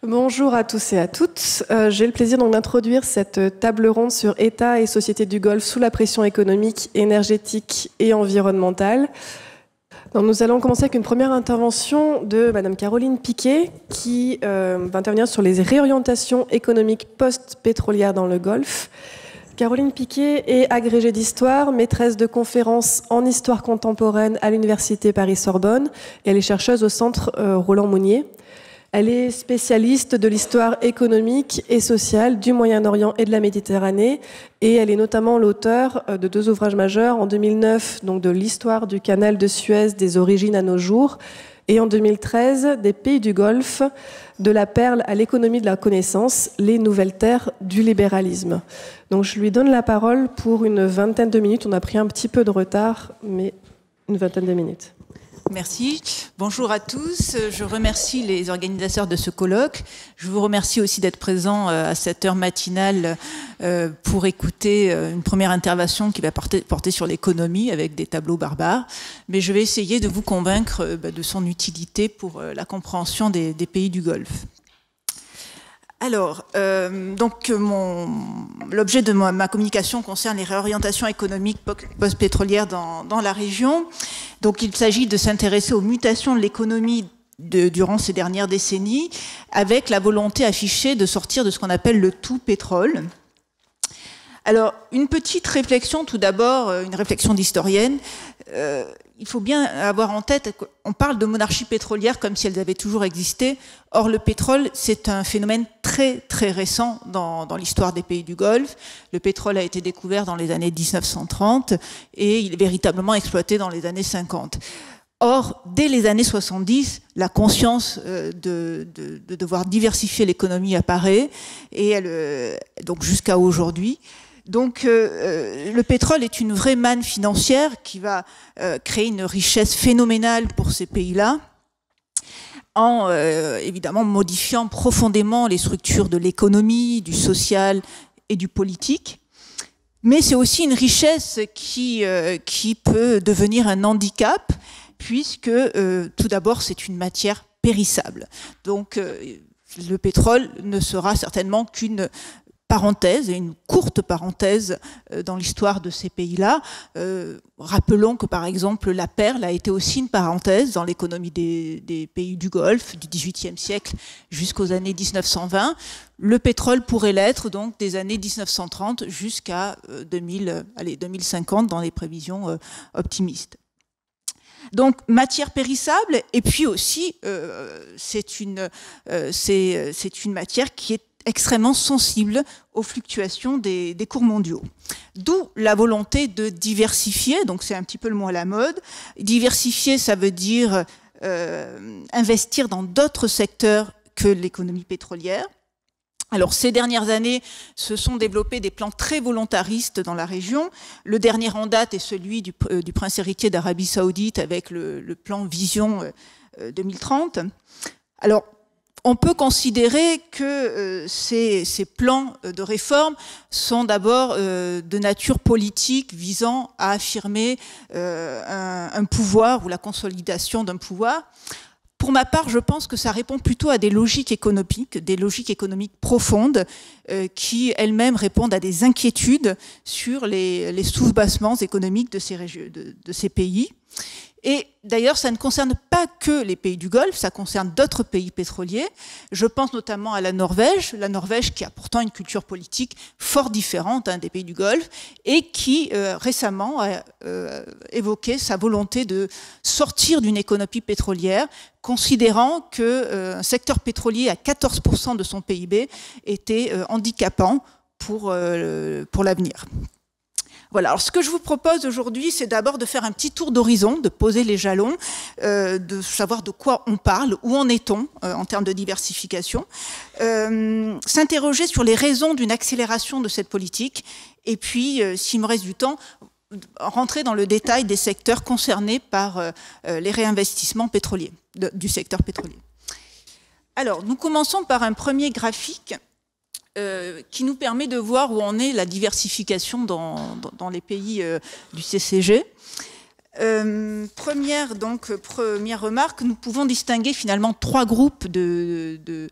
Bonjour à tous et à toutes. J'ai le plaisir donc d'introduire cette table ronde sur État et société du Golfe sous la pression économique, énergétique et environnementale. Donc nous allons commencer avec une première intervention de Madame Caroline Piquet qui va intervenir sur les réorientations économiques post-pétrolières dans le Golfe. Caroline Piquet est agrégée d'histoire, maîtresse de conférences en histoire contemporaine à l'Université Paris-Sorbonne et elle est chercheuse au Centre Roland Mounier. Elle est spécialiste de l'histoire économique et sociale du Moyen-Orient et de la Méditerranée et elle est notamment l'auteure de 2 ouvrages majeurs en 2009, donc de l'histoire du canal de Suez des origines à nos jours et en 2013 des pays du Golfe, de la perle à l'économie de la connaissance, les nouvelles terres du libéralisme. Donc je lui donne la parole pour une vingtaine de minutes. On a pris un petit peu de retard, mais une vingtaine de minutes. Merci. Bonjour à tous. Je remercie les organisateurs de ce colloque. Je vous remercie aussi d'être présents à cette heure matinale pour écouter une première intervention qui va porter sur l'économie avec des tableaux barbares. Mais je vais essayer de vous convaincre de son utilité pour la compréhension des pays du Golfe. Alors, l'objet de ma communication concerne les réorientations économiques post-pétrolières dans la région. Donc, il s'agit de s'intéresser aux mutations de l'économie durant ces dernières décennies, avec la volonté affichée de sortir de ce qu'on appelle le tout pétrole. Alors, une petite réflexion, tout d'abord, une réflexion d'historienne. Il faut bien avoir en tête qu'on parle de monarchies pétrolières comme si elles avaient toujours existé. Or, le pétrole, c'est un phénomène très, très récent dans l'histoire des pays du Golfe. Le pétrole a été découvert dans les années 1930 et il est véritablement exploité dans les années 50. Or, dès les années 70, la conscience de devoir diversifier l'économie apparaît, et donc jusqu'à aujourd'hui. Donc, le pétrole est une vraie manne financière qui va créer une richesse phénoménale pour ces pays-là, en évidemment modifiant profondément les structures de l'économie, du social et du politique. Mais c'est aussi une richesse qui peut devenir un handicap, puisque tout d'abord c'est une matière périssable. Donc le pétrole ne sera certainement qu'une parenthèse, et une courte parenthèse dans l'histoire de ces pays-là. Rappelons que par exemple la perle a été aussi une parenthèse dans l'économie des pays du Golfe du XVIIIe siècle jusqu'aux années 1920. Le pétrole pourrait l'être donc des années 1930 jusqu'à 2050 dans les prévisions optimistes. Donc matière périssable, et puis aussi c'est une matière qui est extrêmement sensible aux fluctuations des cours mondiaux. D'où la volonté de diversifier, donc c'est un petit peu le mot à la mode. Diversifier, ça veut dire investir dans d'autres secteurs que l'économie pétrolière. Alors, ces dernières années, se sont développés des plans très volontaristes dans la région. Le dernier en date est celui du prince héritier d'Arabie Saoudite avec le plan Vision 2030. Alors, on peut considérer que ces plans de réforme sont d'abord de nature politique visant à affirmer un pouvoir ou la consolidation d'un pouvoir. Pour ma part, je pense que ça répond plutôt à des logiques économiques profondes qui elles-mêmes répondent à des inquiétudes sur les sous-bassements économiques de ces pays. Et d'ailleurs, ça ne concerne pas que les pays du Golfe, ça concerne d'autres pays pétroliers. Je pense notamment à la Norvège qui a pourtant une culture politique fort différente des pays du Golfe et qui récemment a évoqué sa volonté de sortir d'une économie pétrolière, considérant qu'un secteur pétrolier à 14% de son PIB était handicapant pour l'avenir. Voilà, alors ce que je vous propose aujourd'hui, c'est d'abord de faire un petit tour d'horizon, de poser les jalons, de savoir de quoi on parle, où en est-on en termes de diversification, s'interroger sur les raisons d'une accélération de cette politique, et puis, s'il me reste du temps, rentrer dans le détail des secteurs concernés par les réinvestissements pétroliers, du secteur pétrolier. Alors, nous commençons par un premier graphique qui nous permet de voir où en est la diversification dans les pays du CCG. Première remarque, nous pouvons distinguer finalement 3 groupes de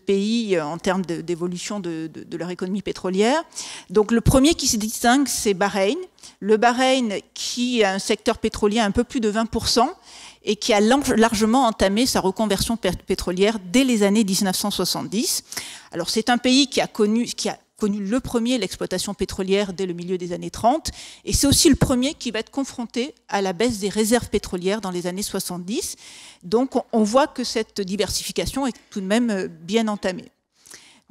pays en termes d'évolution de leur économie pétrolière. Donc le premier qui se distingue, c'est Bahreïn. Le Bahreïn qui a un secteur pétrolier à un peu plus de 20%, et qui a largement entamé sa reconversion pétrolière dès les années 1970. Alors c'est un pays qui a connu le premier l'exploitation pétrolière dès le milieu des années 30, et c'est aussi le premier qui va être confronté à la baisse des réserves pétrolières dans les années 70. Donc on voit que cette diversification est tout de même bien entamée.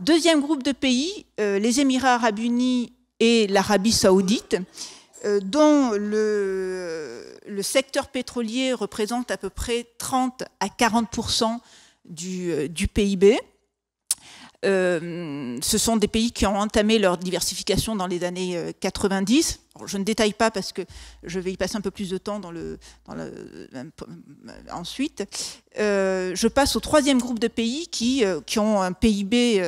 Deuxième groupe de pays, les Émirats arabes unis et l'Arabie saoudite, dont le secteur pétrolier représente à peu près 30 à 40% du PIB. Ce sont des pays qui ont entamé leur diversification dans les années 90. Alors, je ne détaille pas parce que je vais y passer un peu plus de temps ensuite. Je passe au troisième groupe de pays qui ont un PIB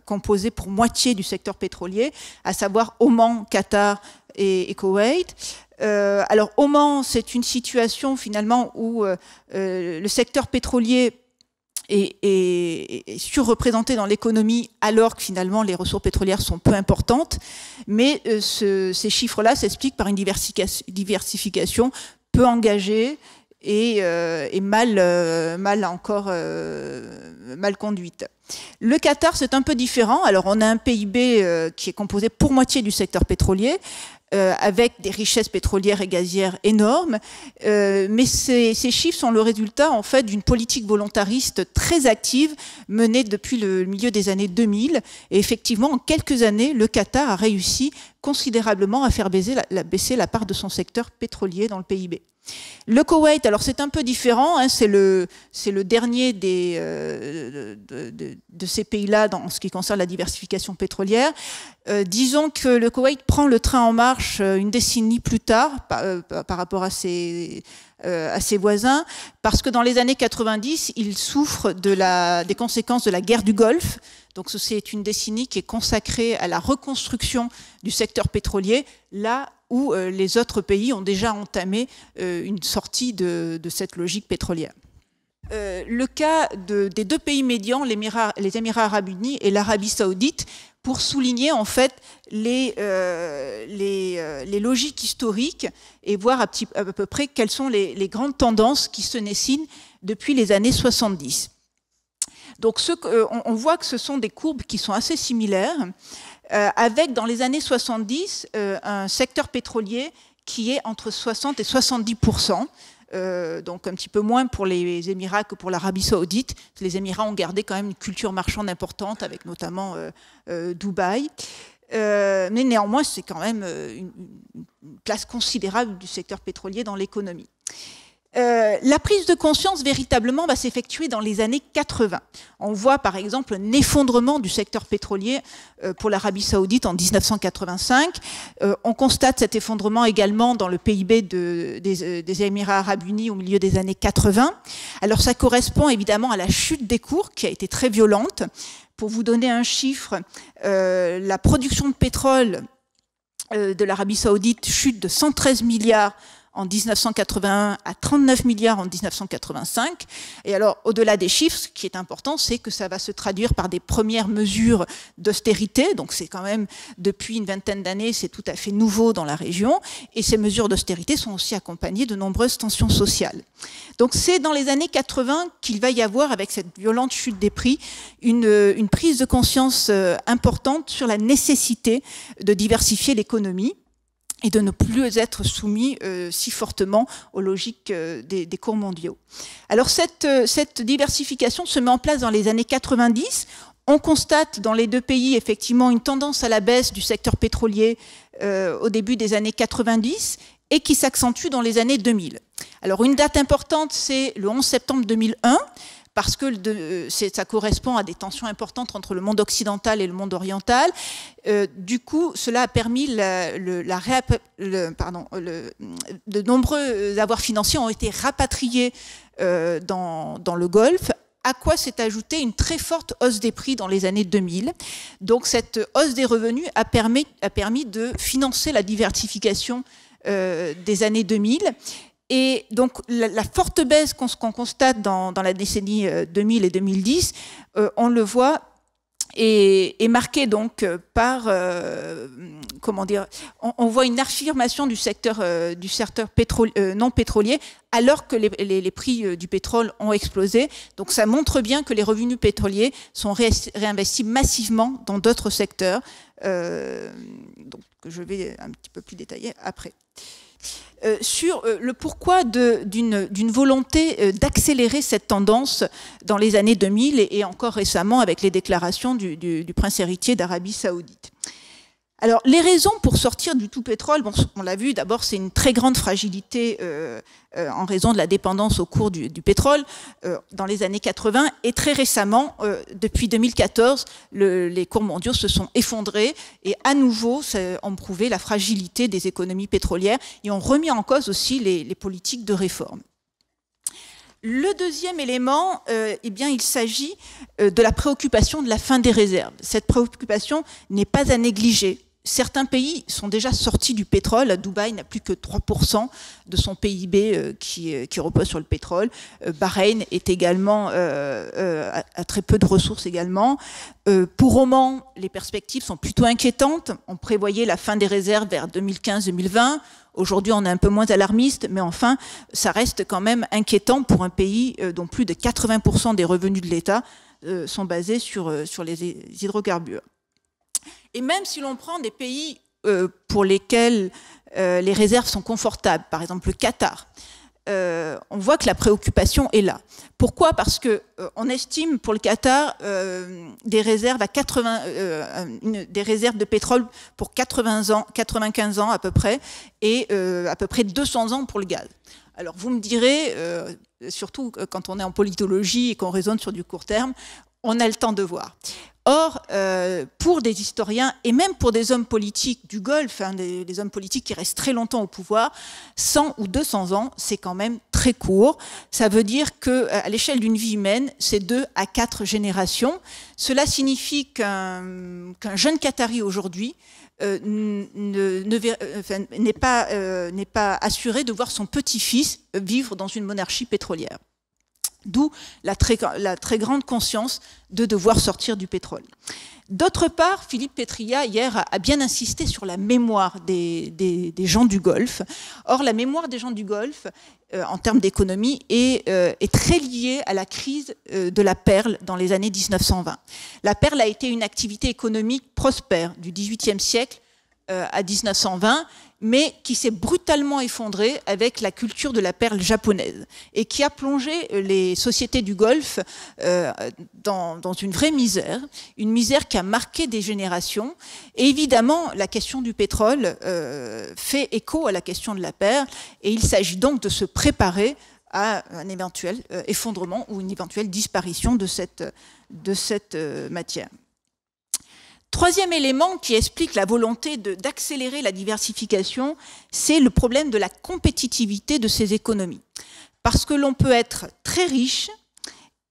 composé pour moitié du secteur pétrolier, à savoir Oman, Qatar et Koweït. Alors Oman, c'est une situation finalement où le secteur pétrolier est surreprésenté dans l'économie, alors que finalement les ressources pétrolières sont peu importantes, mais ces chiffres-là s'expliquent par une diversification peu engagée et mal conduite. Le Qatar, c'est un peu différent. Alors on a un PIB qui est composé pour moitié du secteur pétrolier, avec des richesses pétrolières et gazières énormes, mais ces chiffres sont le résultat en fait d'une politique volontariste très active menée depuis le milieu des années 2000, et effectivement en quelques années le Qatar a réussi considérablement à faire baisser la part de son secteur pétrolier dans le PIB. Le Koweït, alors c'est un peu différent, hein, c'est le dernier de ces pays-là dans ce qui concerne la diversification pétrolière. Disons que le Koweït prend le train en marche une décennie plus tard par rapport à ses voisins, parce que dans les années 90, il souffre des conséquences de la guerre du Golfe. Donc c'est une décennie qui est consacrée à la reconstruction du secteur pétrolier, là où les autres pays ont déjà entamé une sortie de cette logique pétrolière. Le cas des 2 pays médians, les Émirats arabes unis et l'Arabie saoudite, pour souligner en fait les logiques historiques et voir à peu près quelles sont les grandes tendances qui se dessinent depuis les années 70. Donc on voit que ce sont des courbes qui sont assez similaires, avec dans les années 70 un secteur pétrolier qui est entre 60 et 70%, donc un petit peu moins pour les Émirats que pour l'Arabie saoudite. Les Émirats ont gardé quand même une culture marchande importante, avec notamment Dubaï. Mais néanmoins, c'est quand même une place considérable du secteur pétrolier dans l'économie. La prise de conscience véritablement va s'effectuer dans les années 80. On voit par exemple un effondrement du secteur pétrolier pour l'Arabie saoudite en 1985. On constate cet effondrement également dans le PIB des Émirats arabes unis au milieu des années 80. Alors ça correspond évidemment à la chute des cours qui a été très violente. Pour vous donner un chiffre, la production de pétrole de l'Arabie saoudite chute de 113 milliards en 1981 à 39 milliards en 1985. Et alors, au-delà des chiffres, ce qui est important, c'est que ça va se traduire par des premières mesures d'austérité. Donc, c'est quand même, depuis une vingtaine d'années, c'est tout à fait nouveau dans la région. Et ces mesures d'austérité sont aussi accompagnées de nombreuses tensions sociales. Donc, c'est dans les années 80 qu'il va y avoir, avec cette violente chute des prix, une prise de conscience importante sur la nécessité de diversifier l'économie et de ne plus être soumis si fortement aux logiques des cours mondiaux. Alors cette diversification se met en place dans les années 90. On constate dans les 2 pays effectivement une tendance à la baisse du secteur pétrolier au début des années 90 et qui s'accentue dans les années 2000. Alors une date importante, c'est le 11 septembre 2001, parce que ça correspond à des tensions importantes entre le monde occidental et le monde oriental. Du coup, cela a permis de nombreux avoirs financiers ont été rapatriés dans le Golfe, à quoi s'est ajoutée une très forte hausse des prix dans les années 2000. Donc cette hausse des revenus a permis de financer la diversification des années 2000. Et donc la forte baisse qu'on constate dans la décennie 2000 et 2010, on le voit, est marquée donc par, comment dire, on voit une affirmation du secteur non pétrolier, alors que les prix du pétrole ont explosé. Donc ça montre bien que les revenus pétroliers sont réinvestis massivement dans d'autres secteurs, donc que je vais un petit peu plus détailler après. Sur le pourquoi d'une volonté d'accélérer cette tendance dans les années 2000 et encore récemment avec les déclarations du prince héritier d'Arabie Saoudite. Alors, les raisons pour sortir du tout pétrole, bon, on l'a vu, d'abord, c'est une très grande fragilité en raison de la dépendance au cours du pétrole dans les années 80. Et très récemment, depuis 2014, les cours mondiaux se sont effondrés et à nouveau ont prouvé la fragilité des économies pétrolières et ont remis en cause aussi les politiques de réforme. Le deuxième élément, eh bien, il s'agit de la préoccupation de la fin des réserves. Cette préoccupation n'est pas à négliger. Certains pays sont déjà sortis du pétrole. Dubaï n'a plus que 3% de son PIB qui repose sur le pétrole. Bahreïn est également a très peu de ressources également. Pour Oman, les perspectives sont plutôt inquiétantes. On prévoyait la fin des réserves vers 2015-2020. Aujourd'hui, on est un peu moins alarmiste, mais enfin, ça reste quand même inquiétant pour un pays dont plus de 80% des revenus de l'État sont basés sur les hydrocarbures. Et même si l'on prend des pays pour lesquels les réserves sont confortables, par exemple le Qatar, on voit que la préoccupation est là. Pourquoi? Parce qu'on estime pour le Qatar des réserves de pétrole pour 95 ans à peu près, et à peu près 200 ans pour le gaz. Alors vous me direz, surtout quand on est en politologie et qu'on raisonne sur du court terme, on a le temps de voir. Or, pour des historiens et même pour des hommes politiques du Golfe, hein, des hommes politiques qui restent très longtemps au pouvoir, 100 ou 200 ans, c'est quand même très court. Ça veut dire qu'à l'échelle d'une vie humaine, c'est 2 à 4 générations. Cela signifie qu'un jeune Qatari aujourd'hui n'est pas assuré de voir son petit-fils vivre dans une monarchie pétrolière. D'où la très grande conscience de devoir sortir du pétrole. D'autre part, Philippe Petria, hier, a bien insisté sur la mémoire des gens du Golfe. Or, la mémoire des gens du Golfe, en termes d'économie, est très liée à la crise de la perle dans les années 1920. La perle a été une activité économique prospère du XVIIIe siècle à 1920, mais qui s'est brutalement effondrée avec la culture de la perle japonaise et qui a plongé les sociétés du Golfe dans une vraie misère, une misère qui a marqué des générations. Et évidemment, la question du pétrole fait écho à la question de la perle, et il s'agit donc de se préparer à un éventuel effondrement ou une éventuelle disparition de cette matière. Troisième élément qui explique la volonté d'accélérer la diversification, c'est le problème de la compétitivité de ces économies. Parce que l'on peut être très riche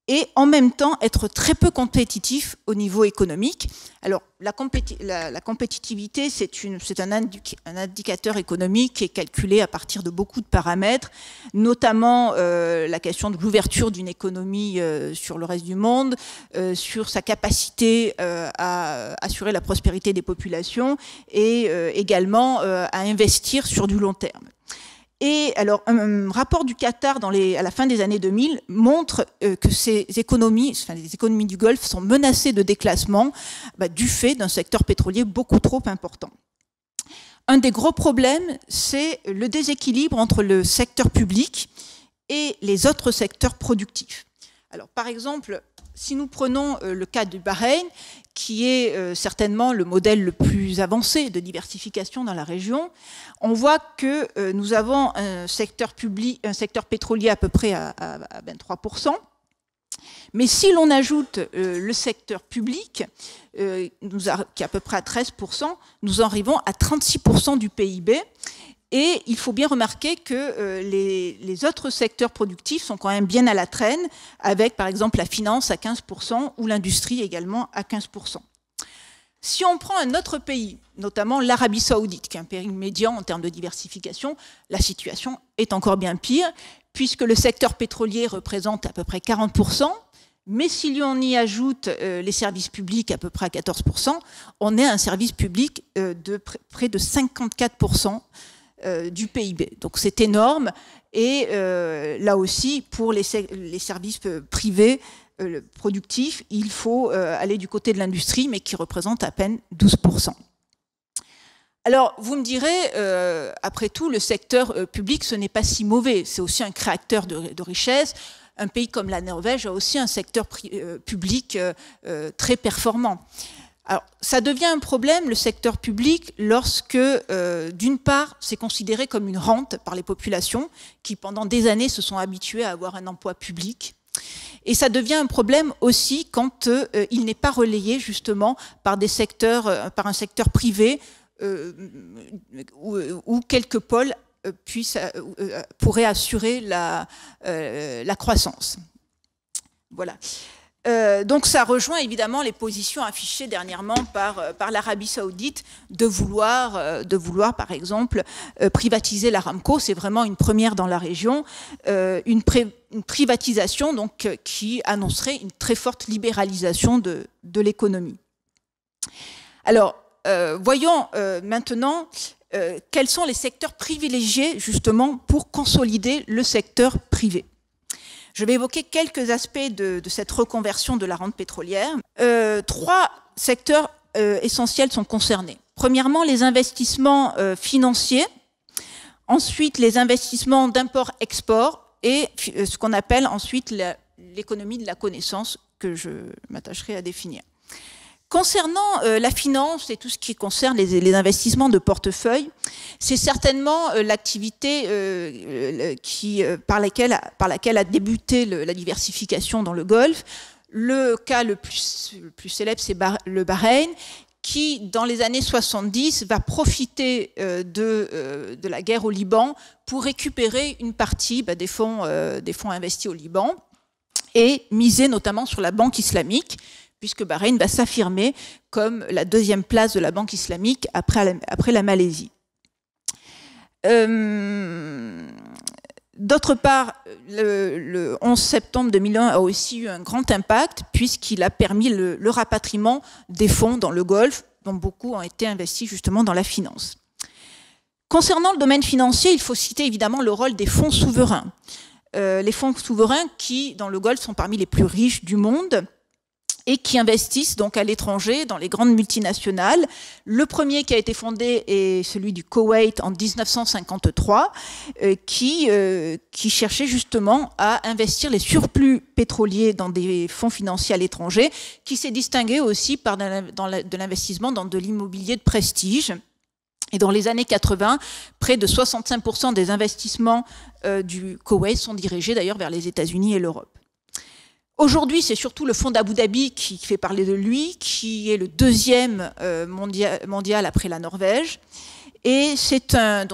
et en même temps être très peu compétitif au niveau économique. Alors, la compétitivité, c'est un indicateur économique qui est calculé à partir de beaucoup de paramètres, notamment la question de l'ouverture d'une économie sur le reste du monde, sur sa capacité à assurer la prospérité des populations et également à investir sur du long terme. Et alors, un rapport du Qatar à la fin des années 2000 montre que ces économies, les économies du Golfe sont menacées de déclassement du fait d'un secteur pétrolier beaucoup trop important. Un des gros problèmes, c'est le déséquilibre entre le secteur public et les autres secteurs productifs. Alors, par exemple, si nous prenons le cas du Bahreïn, qui est certainement le modèle le plus avancé de diversification dans la région, on voit que nous avons un secteur pétrolier à peu près à 23%. Mais si l'on ajoute le secteur public, qui est à peu près à 13%, nous arrivons à 36% du PIB. Et il faut bien remarquer que les autres secteurs productifs sont quand même bien à la traîne, avec par exemple la finance à 15% ou l'industrie également à 15%. Si on prend un autre pays, notamment l'Arabie Saoudite, qui est un pays médian en termes de diversification. La situation est encore bien pire, puisque le secteur pétrolier représente à peu près 40%, mais si l'on y ajoute les services publics à peu près à 14%, on est à un service public de près de 54% du PIB. Donc c'est énorme, et là aussi, pour les services privés productifs, il faut aller du côté de l'industrie, mais qui représente à peine 12%. Alors, vous me direz, après tout, le secteur public, ce n'est pas si mauvais. C'est aussi un créateur de richesse. Un pays comme la Norvège a aussi un secteur public très performant. Alors, ça devient un problème, le secteur public, lorsque, d'une part, c'est considéré comme une rente par les populations qui, pendant des années, se sont habituées à avoir un emploi public. Et ça devient un problème aussi quand il n'est pas relayé, justement, par des secteurs, par un secteur privé, où quelques pôles pourraient assurer la croissance. Voilà. Donc ça rejoint évidemment les positions affichées dernièrement par l'Arabie Saoudite de vouloir par exemple privatiser l'Aramco. C'est vraiment une première dans la région, une privatisation donc, qui annoncerait une très forte libéralisation de l'économie. Alors, voyons maintenant quels sont les secteurs privilégiés justement pour consolider le secteur privé. Je vais évoquer quelques aspects de cette reconversion de la rente pétrolière. 3 secteurs essentiels sont concernés. Premièrement, les investissements financiers, ensuite les investissements d'import-export et ce qu'on appelle ensuite l'économie de la connaissance que je m'attacherai à définir. Concernant la finance et tout ce qui concerne les investissements de portefeuille, c'est certainement l'activité par laquelle a débuté la diversification dans le Golfe. Le cas le plus célèbre, c'est le Bahreïn, qui, dans les années 70, va profiter de la guerre au Liban pour récupérer une partie des fonds investis au Liban et miser notamment sur la banque islamique, puisque Bahreïn va s'affirmer comme la 2e place de la banque islamique après la Malaisie. D'autre part, le 11 septembre 2001 a aussi eu un grand impact, puisqu'il a permis le rapatriement des fonds dans le Golfe, dont beaucoup ont été investis justement dans la finance. Concernant le domaine financier, il faut citer évidemment le rôle des fonds souverains. Les fonds souverains qui, dans le Golfe, sont parmi les plus riches du monde, et qui investissent donc à l'étranger dans les grandes multinationales. Le premier qui a été fondé est celui du Koweït en 1953, qui cherchait justement à investir les surplus pétroliers dans des fonds financiers à l'étranger, qui s'est distingué aussi par de l'investissement dans de l'immobilier de prestige. Et dans les années 80, près de 65% des investissements du Koweït sont dirigés d'ailleurs vers les États-Unis et l'Europe. Aujourd'hui, c'est surtout le fonds d'Abu Dhabi qui fait parler de lui, qui est le 2e mondial après la Norvège. Et c'est un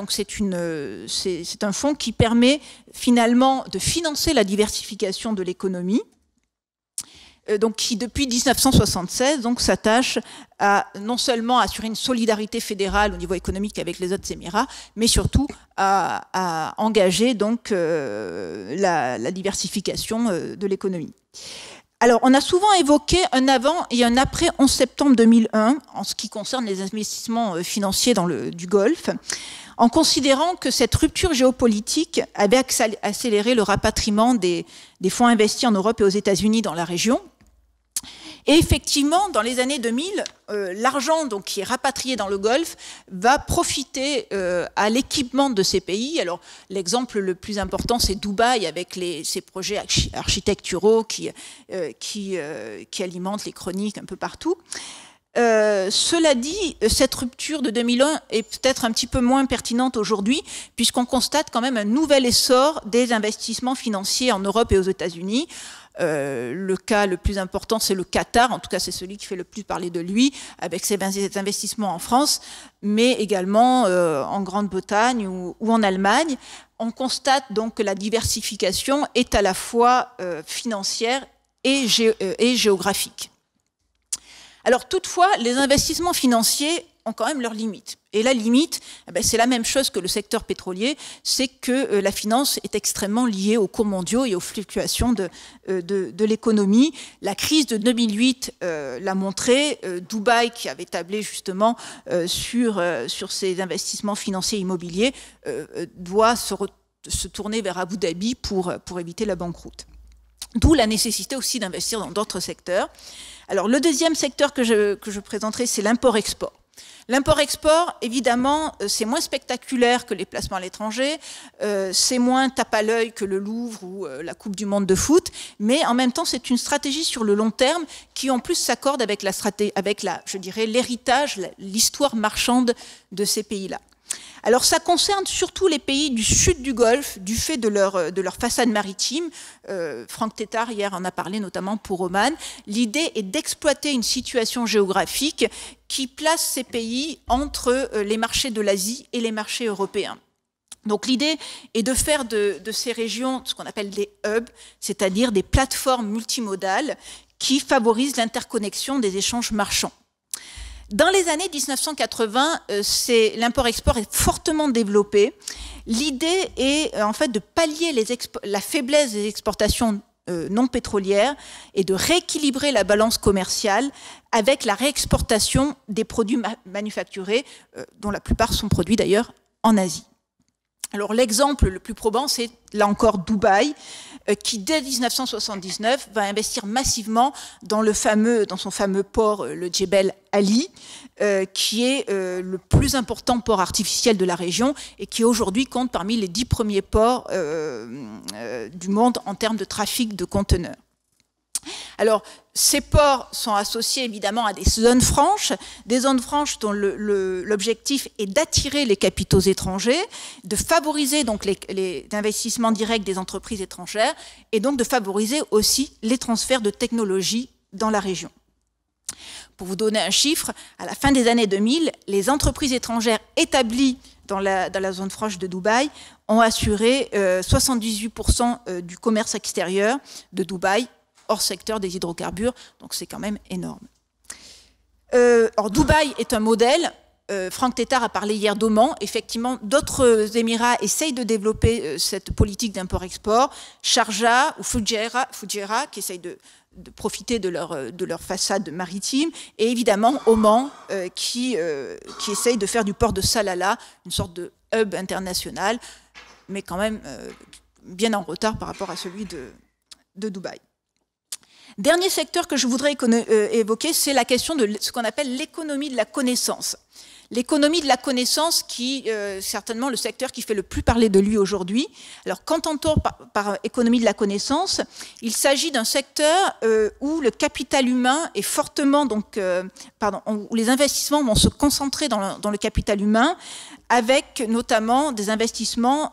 fonds qui permet finalement de financer la diversification de l'économie, donc qui depuis 1976 s'attache à non seulement assurer une solidarité fédérale au niveau économique avec les autres Émirats, mais surtout à engager donc la diversification de l'économie. Alors, on a souvent évoqué un avant et un après 11 septembre 2001 en ce qui concerne les investissements financiers du Golfe, en considérant que cette rupture géopolitique avait accéléré le rapatriement des fonds investis en Europe et aux États-Unis dans la région. Et effectivement, dans les années 2000, l'argent donc, qui est rapatrié dans le Golfe va profiter à l'équipement de ces pays. Alors, l'exemple le plus important, c'est Dubaï, avec ses projets architecturaux qui alimentent les chroniques un peu partout. Cela dit, cette rupture de 2001 est peut-être un petit peu moins pertinente aujourd'hui, puisqu'on constate quand même un nouvel essor des investissements financiers en Europe et aux États-Unis. Le cas le plus important, c'est le Qatar, en tout cas c'est celui qui fait le plus parler de lui, avec ses investissements en France, mais également en Grande-Bretagne ou en Allemagne. On constate donc que la diversification est à la fois financière et géographique. Alors toutefois, les investissements financiers ont quand même leurs limites. Et la limite, c'est la même chose que le secteur pétrolier, c'est que la finance est extrêmement liée aux cours mondiaux et aux fluctuations de l'économie. La crise de 2008 l'a montré. Dubaï, qui avait tablé justement sur ses investissements financiers immobiliers, doit se tourner vers Abu Dhabi pour éviter la banqueroute. D'où la nécessité aussi d'investir dans d'autres secteurs. Alors, le deuxième secteur que je présenterai, c'est l'import-export. L'import-export, évidemment, c'est moins spectaculaire que les placements à l'étranger, c'est moins tape à l'œil que le Louvre ou la Coupe du Monde de foot, mais en même temps, c'est une stratégie sur le long terme qui, en plus, s'accorde avec je dirais, l'héritage, l'histoire marchande de ces pays-là. Alors ça concerne surtout les pays du sud du Golfe, du fait de leur façade maritime. Franck Tétart, hier, en a parlé notamment pour Oman. L'idée est d'exploiter une situation géographique qui place ces pays entre les marchés de l'Asie et les marchés européens. Donc l'idée est de faire de ces régions ce qu'on appelle des hubs, c'est-à-dire des plateformes multimodales qui favorisent l'interconnexion des échanges marchands. Dans les années 1980, l'import-export est fortement développé. L'idée est en fait de pallier la faiblesse des exportations non pétrolières et de rééquilibrer la balance commerciale avec la réexportation des produits manufacturés, dont la plupart sont produits d'ailleurs en Asie. Alors l'exemple le plus probant, c'est là encore Dubaï, qui dès 1979 va investir massivement dans son fameux port, le Jebel Ali, qui est le plus important port artificiel de la région et qui aujourd'hui compte parmi les 10 premiers ports du monde en termes de trafic de conteneurs. Alors, ces ports sont associés évidemment à des zones franches dont l'objectif est d'attirer les capitaux étrangers, de favoriser donc les investissements directs des entreprises étrangères et donc de favoriser aussi les transferts de technologies dans la région. Pour vous donner un chiffre, à la fin des années 2000, les entreprises étrangères établies dans la zone franche de Dubaï ont assuré 78% du commerce extérieur de Dubaï, hors secteur des hydrocarbures, donc c'est quand même énorme. Or, Dubaï est un modèle. Franck Tétart a parlé hier d'Oman. Effectivement, d'autres Émirats essayent de développer cette politique d'import-export. Sharjah ou Fujairah qui essayent de profiter de leur façade maritime. Et évidemment, Oman qui essaye de faire du port de Salalah une sorte de hub international, mais quand même bien en retard par rapport à celui de Dubaï. Dernier secteur que je voudrais évoquer, c'est la question de ce qu'on appelle l'économie de la connaissance. L'économie de la connaissance qui est certainement le secteur qui fait le plus parler de lui aujourd'hui. Alors, qu'entend-on par économie de la connaissance? Il s'agit d'un secteur où le capital humain est fortement, où les investissements vont se concentrer dans le capital humain, avec notamment des investissements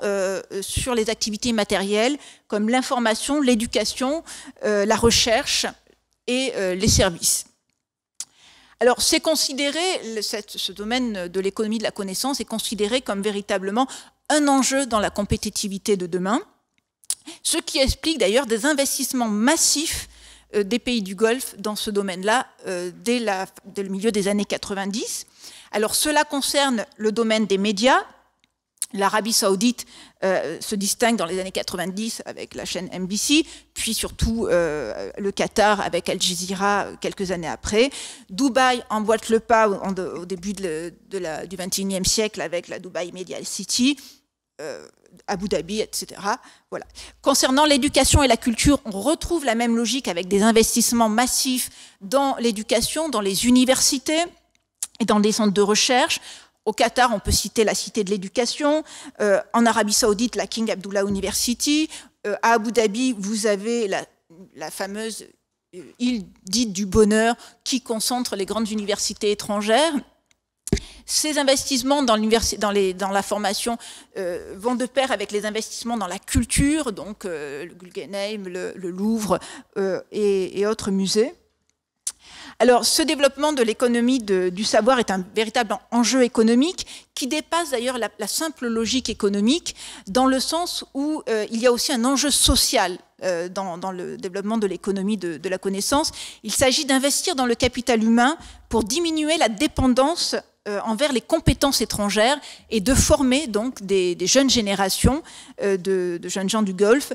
sur les activités matérielles comme l'information, l'éducation, la recherche et les services. Alors, c'est considéré, ce domaine de l'économie de la connaissance est considéré comme véritablement un enjeu dans la compétitivité de demain, ce qui explique d'ailleurs des investissements massifs des pays du Golfe dans ce domaine-là dès le milieu des années 90. Alors, cela concerne le domaine des médias. L'Arabie Saoudite se distingue dans les années 90 avec la chaîne NBC, puis surtout le Qatar avec Al Jazeera quelques années après. Dubaï emboîte le pas au début du XXIe siècle avec la Dubai Media City, Abu Dhabi, etc. Voilà. Concernant l'éducation et la culture, on retrouve la même logique avec des investissements massifs dans l'éducation, dans les universités et dans des centres de recherche. Au Qatar, on peut citer la Cité de l'Éducation. En Arabie Saoudite, la King Abdullah University. À Abu Dhabi, vous avez la fameuse île dite du bonheur qui concentre les grandes universités étrangères. Ces investissements dans la formation vont de pair avec les investissements dans la culture, donc le Guggenheim, le Louvre et autres musées. Alors, ce développement de l'économie du savoir est un véritable enjeu économique qui dépasse d'ailleurs la simple logique économique, dans le sens où il y a aussi un enjeu social dans le développement de l'économie de la connaissance. Il s'agit d'investir dans le capital humain pour diminuer la dépendance envers les compétences étrangères et de former donc des jeunes générations de jeunes gens du Golfe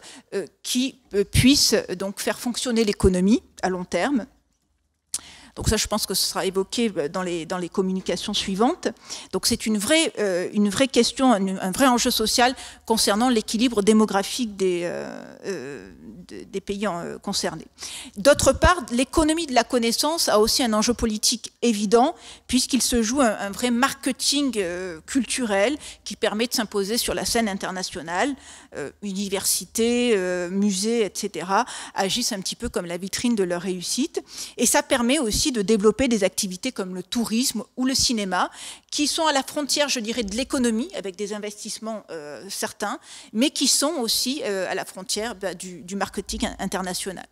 qui puissent donc faire fonctionner l'économie à long terme. Donc ça, je pense que ce sera évoqué dans les communications suivantes. Donc c'est une vraie question, un vrai enjeu social concernant l'équilibre démographique des pays concernés. D'autre part, l'économie de la connaissance a aussi un enjeu politique évident, puisqu'il se joue un vrai marketing culturel qui permet de s'imposer sur la scène internationale. Universités, musées, etc. agissent un petit peu comme la vitrine de leur réussite. Et ça permet aussi de développer des activités comme le tourisme ou le cinéma, qui sont à la frontière, je dirais, de l'économie, avec des investissements certains, mais qui sont aussi à la frontière du marketing international.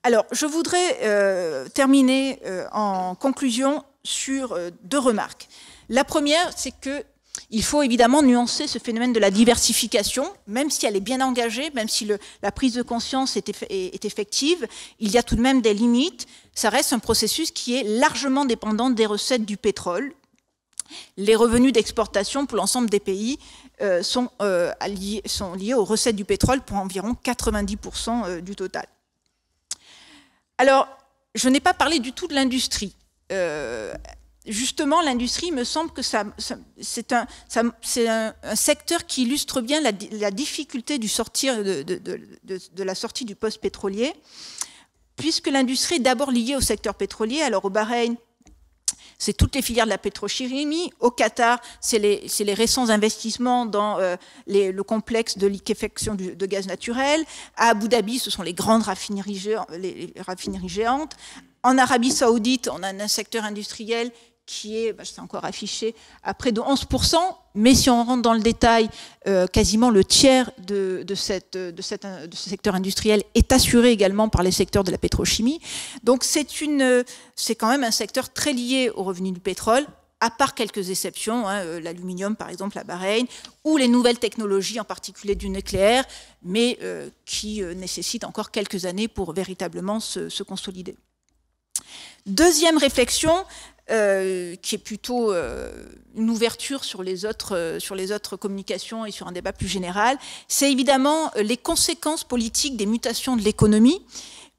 Alors, je voudrais terminer en conclusion sur deux remarques. La première, c'est que il faut évidemment nuancer ce phénomène de la diversification, même si elle est bien engagée, même si la prise de conscience est effective, il y a tout de même des limites. Ça reste un processus qui est largement dépendant des recettes du pétrole. Les revenus d'exportation pour l'ensemble des pays sont liés aux recettes du pétrole pour environ 90% du total. Alors, je n'ai pas parlé du tout de l'industrie. Justement, l'industrie, me semble que c'est un secteur qui illustre bien la difficulté de la sortie du post-pétrolier, puisque l'industrie est d'abord liée au secteur pétrolier. Alors au Bahreïn, c'est toutes les filières de la pétrochimie. Au Qatar, c'est les récents investissements dans le complexe de liquéfaction de gaz naturel. À Abu Dhabi, ce sont les grandes raffineries géantes. En Arabie Saoudite, on a un secteur industriel qui est, c'est encore affiché, à près de 11%, mais si on rentre dans le détail, quasiment le tiers de ce secteur industriel est assuré également par les secteurs de la pétrochimie. Donc c'est quand même un secteur très lié aux revenus du pétrole, à part quelques exceptions, l'aluminium par exemple à Bahreïn, ou les nouvelles technologies, en particulier du nucléaire, mais qui nécessitent encore quelques années pour véritablement se consolider. Deuxième réflexion, qui est plutôt une ouverture sur les autres communications et sur un débat plus général, c'est évidemment les conséquences politiques des mutations de l'économie,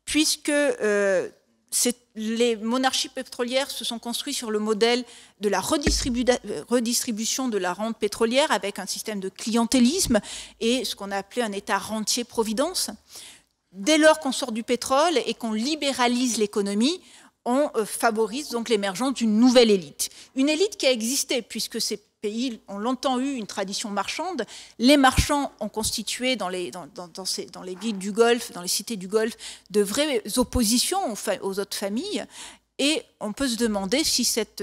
puisque les monarchies pétrolières se sont construites sur le modèle de la redistribution de la rente pétrolière avec un système de clientélisme et ce qu'on a appelé un État rentier-providence. Dès lors qu'on sort du pétrole et qu'on libéralise l'économie, on favorise donc l'émergence d'une nouvelle élite. Une élite qui a existé, puisque ces pays ont longtemps eu une tradition marchande. Les marchands ont constitué dans les villes du Golfe, dans les cités du Golfe, de vraies oppositions aux autres familles. Et on peut se demander si cette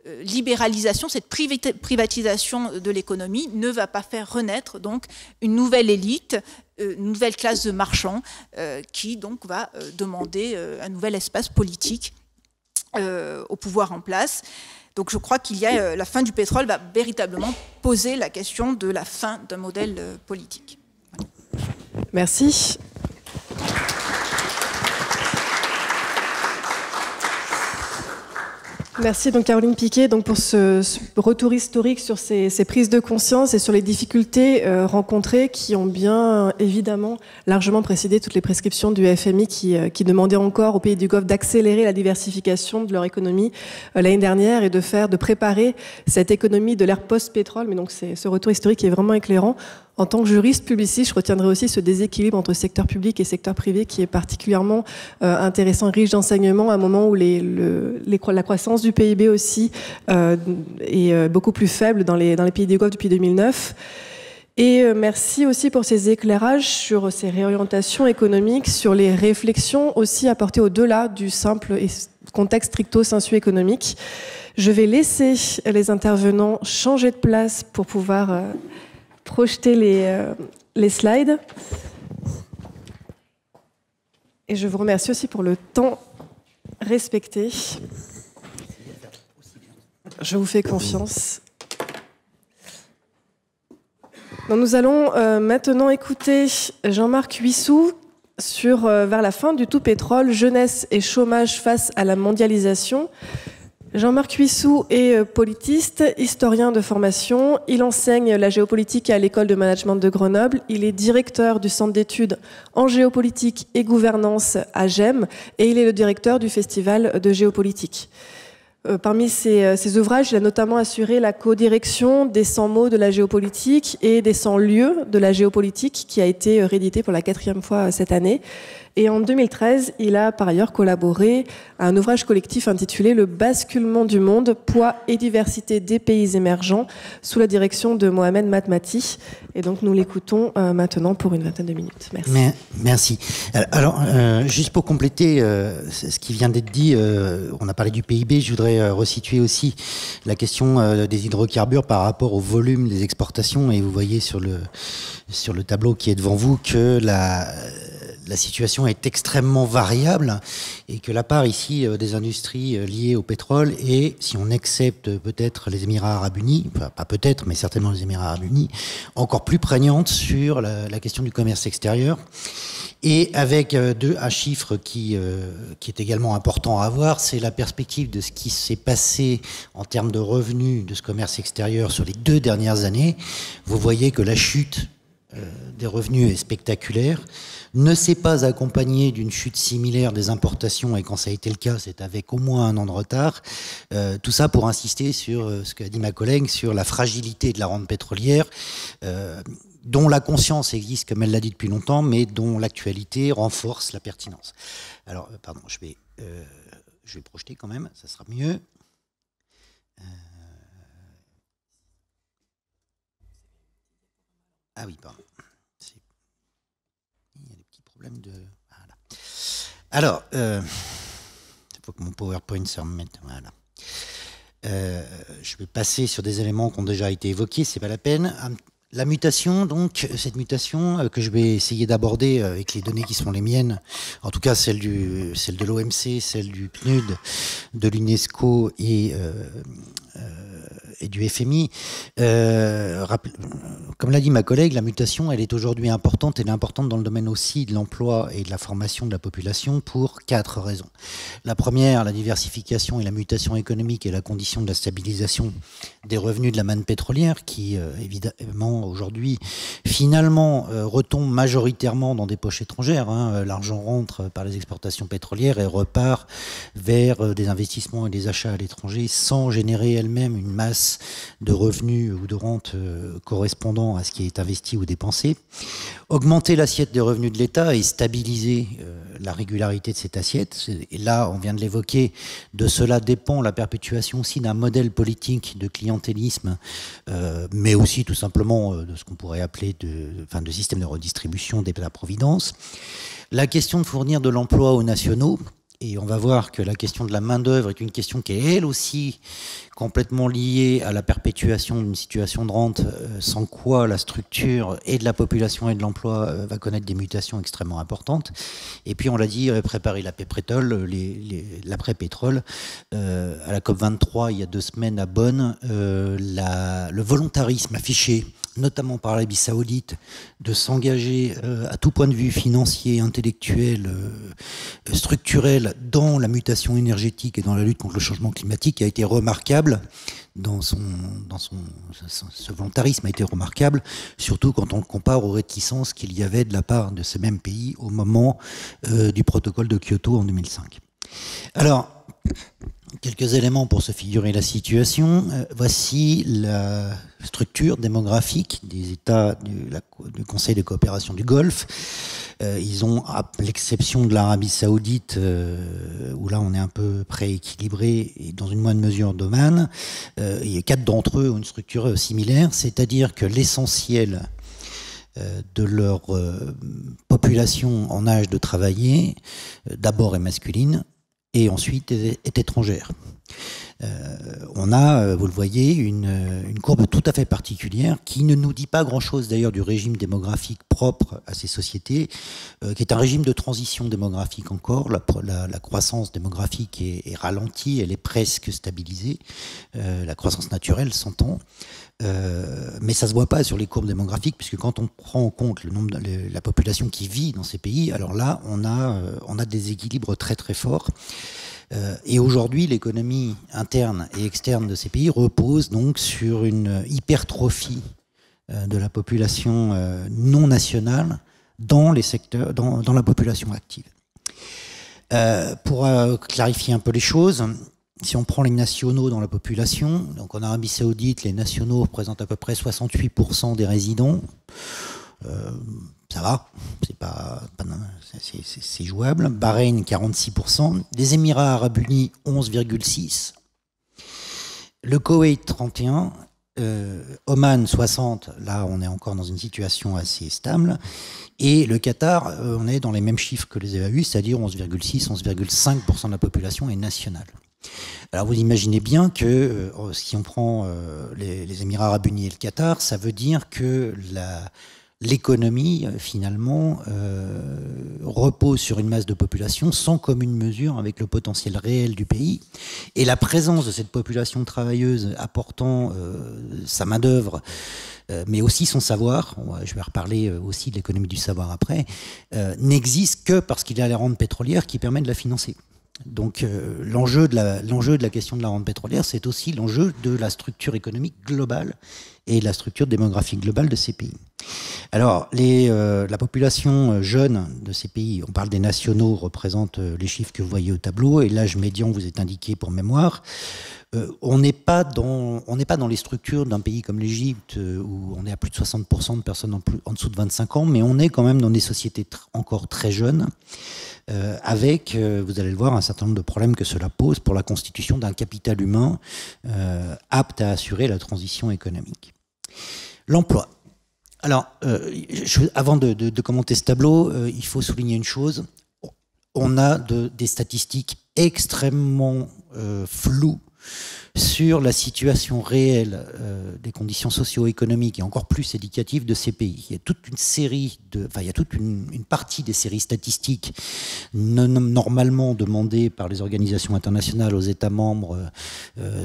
libéralisation, cette privatisation de l'économie ne va pas faire renaître donc une nouvelle élite, une nouvelle classe de marchands qui donc va demander un nouvel espace politique au pouvoir en place. Donc je crois qu'il y a la fin du pétrole va véritablement poser la question de la fin d'un modèle politique. Voilà. Merci. Merci donc Caroline Piquet donc pour ce retour historique sur ces prises de conscience et sur les difficultés rencontrées qui ont bien évidemment largement précédé toutes les prescriptions du FMI qui demandaient encore aux pays du Golfe d'accélérer la diversification de leur économie l'année dernière et de préparer cette économie de l'ère post-pétrole. Mais donc ce retour historique qui est vraiment éclairant. En tant que juriste publiciste, je retiendrai aussi ce déséquilibre entre secteur public et secteur privé qui est particulièrement intéressant, riche d'enseignements, à un moment où la croissance du PIB aussi est beaucoup plus faible dans les pays du Golfe depuis 2009. Et merci aussi pour ces éclairages sur ces réorientations économiques, sur les réflexions aussi apportées au-delà du simple contexte stricto sensu économique. Je vais laisser les intervenants changer de place pour pouvoir projeter les slides. Et je vous remercie aussi pour le temps respecté. Je vous fais confiance. Donc nous allons maintenant écouter Jean-Marc Huissou sur Vers la fin du tout pétrole, jeunesse et chômage face à la mondialisation. Jean-Marc Huissou est politiste, historien de formation. Il enseigne la géopolitique à l'École de management de Grenoble. Il est directeur du Centre d'études en géopolitique et gouvernance à GEM et il est le directeur du Festival de géopolitique. Parmi ses ouvrages, il a notamment assuré la codirection des 100 mots de la géopolitique et des 100 lieux de la géopolitique qui a été réédité pour la 4e fois cette année. Et en 2013, il a par ailleurs collaboré à un ouvrage collectif intitulé « Le basculement du monde, poids et diversité des pays émergents » sous la direction de Mohamed Matmati. Et donc nous l'écoutons maintenant pour une vingtaine de minutes. Merci. Merci. Alors, juste pour compléter ce qui vient d'être dit, on a parlé du PIB, je voudrais resituer aussi la question des hydrocarbures par rapport au volume des exportations. Et vous voyez sur le tableau qui est devant vous que la situation est extrêmement variable et que la part ici des industries liées au pétrole est, si on accepte peut-être les Émirats Arabes Unis, enfin pas peut-être, mais certainement les Émirats Arabes Unis, encore plus prégnante sur la question du commerce extérieur. Et avec un chiffre qui est également important à avoir, c'est la perspective de ce qui s'est passé en termes de revenus de ce commerce extérieur sur les 2 dernières années. Vous voyez que la chute des revenus est spectaculaire, ne s'est pas accompagnée d'une chute similaire des importations, et quand ça a été le cas, c'est avec au moins 1 an de retard. Tout ça pour insister sur ce qu'a dit ma collègue, sur la fragilité de la rente pétrolière, dont la conscience existe, comme elle l'a dit depuis longtemps, mais dont l'actualité renforce la pertinence. Alors, pardon, je vais projeter quand même, ça sera mieux. Ah oui, pardon. Il y a des petits problèmes de... Voilà. Alors, il faut que mon PowerPoint se remette. Voilà. Je vais passer sur des éléments qui ont déjà été évoqués, c'est pas la peine. La mutation, donc, cette mutation que je vais essayer d'aborder avec les données qui sont les miennes, en tout cas celle de l'OMC, celle du PNUD, de l'UNESCO et du FMI. Comme l'a dit ma collègue, la mutation, elle est aujourd'hui importante. Elle est importante dans le domaine aussi de l'emploi et de la formation de la population pour 4 raisons. La première, la diversification et la mutation économique est la condition de la stabilisation des revenus de la manne pétrolière qui, évidemment, aujourd'hui, finalement, retombe majoritairement dans des poches étrangères. L'argent rentre par les exportations pétrolières et repart vers des investissements et des achats à l'étranger sans générer elle-même une masse de revenus ou de rentes correspondant à ce qui est investi ou dépensé. Augmenter l'assiette des revenus de l'État et stabiliser la régularité de cette assiette. Et là, on vient de l'évoquer, de cela dépend la perpétuation aussi d'un modèle politique de clientélisme, mais aussi tout simplement de ce qu'on pourrait appeler de système de redistribution de la providence. La question de fournir de l'emploi aux nationaux. Et on va voir que la question de la main-d'œuvre est une question qui est elle aussi complètement liée à la perpétuation d'une situation de rente, sans quoi la structure et de la population et de l'emploi va connaître des mutations extrêmement importantes. Et puis on l'a dit, préparer l'après-pétrole. À la COP23, il y a 2 semaines à Bonn, le volontarisme affiché, notamment par l'Arabie Saoudite, de s'engager à tout point de vue financier, intellectuel, structurel dans la mutation énergétique et dans la lutte contre le changement climatique a été remarquable. Ce volontarisme a été remarquable, surtout quand on le compare aux réticences qu'il y avait de la part de ces mêmes pays au moment du protocole de Kyoto en 2005. Alors, quelques éléments pour se figurer la situation. Voici la structure démographique des États du Conseil de coopération du Golfe. Ils ont, à l'exception de l'Arabie Saoudite, où là on est un peu prééquilibré, et dans une moindre mesure d'Oman, il y a 4 d'entre eux ont une structure similaire, c'est-à-dire que l'essentiel de leur population en âge de travailler, d'abord est masculine, et ensuite est étrangère. On a, vous le voyez, une courbe tout à fait particulière qui ne nous dit pas grand-chose d'ailleurs du régime démographique propre à ces sociétés, qui est un régime de transition démographique encore. La croissance démographique est ralentie, elle est presque stabilisée. La croissance naturelle s'entend. Mais ça se voit pas sur les courbes démographiques, puisque quand on prend en compte le nombre la population qui vit dans ces pays, alors là on a des équilibres très très forts. Et aujourd'hui, l'économie interne et externe de ces pays repose donc sur une hypertrophie de la population non nationale dans les secteurs, dans la population active. Pour clarifier un peu les choses, si on prend les nationaux dans la population, donc en Arabie Saoudite, les nationaux représentent à peu près 68% des résidents. Ça va, c'est jouable. Bahreïn, 46%. Les Émirats Arabes Unis, 11,6%. Le Koweït, 31%. Oman, 60%. Là, on est encore dans une situation assez stable. Et le Qatar, on est dans les mêmes chiffres que les EAU, c'est-à-dire 11,6%, 11,5% de la population est nationale. Alors vous imaginez bien que si on prend les Émirats Arabes Unis et le Qatar, ça veut dire que l'économie, finalement, repose sur une masse de population sans commune mesure avec le potentiel réel du pays. Et la présence de cette population travailleuse apportant sa main-d'œuvre, mais aussi son savoir, je vais reparler aussi de l'économie du savoir après, n'existe que parce qu'il y a les rentes pétrolières qui permettent de la financer. Donc l'enjeu de la question de la rente pétrolière, c'est aussi l'enjeu de la structure économique globale et la structure démographique globale de ces pays. Alors, la population jeune de ces pays, on parle des nationaux, représente les chiffres que vous voyez au tableau, et l'âge médian vous est indiqué pour mémoire. On n'est pas dans les structures d'un pays comme l'Égypte, où on est à plus de 60% de personnes en dessous de 25 ans, mais on est quand même dans des sociétés encore très jeunes, avec, vous allez le voir, un certain nombre de problèmes que cela pose pour la constitution d'un capital humain apte à assurer la transition économique. L'emploi. Alors, avant de commenter ce tableau, il faut souligner une chose. On a des statistiques extrêmement floues sur la situation réelle des conditions socio-économiques et encore plus éducatives de ces pays. Il y a toute une série il y a toute une partie des séries statistiques normalement demandées par les organisations internationales aux États membres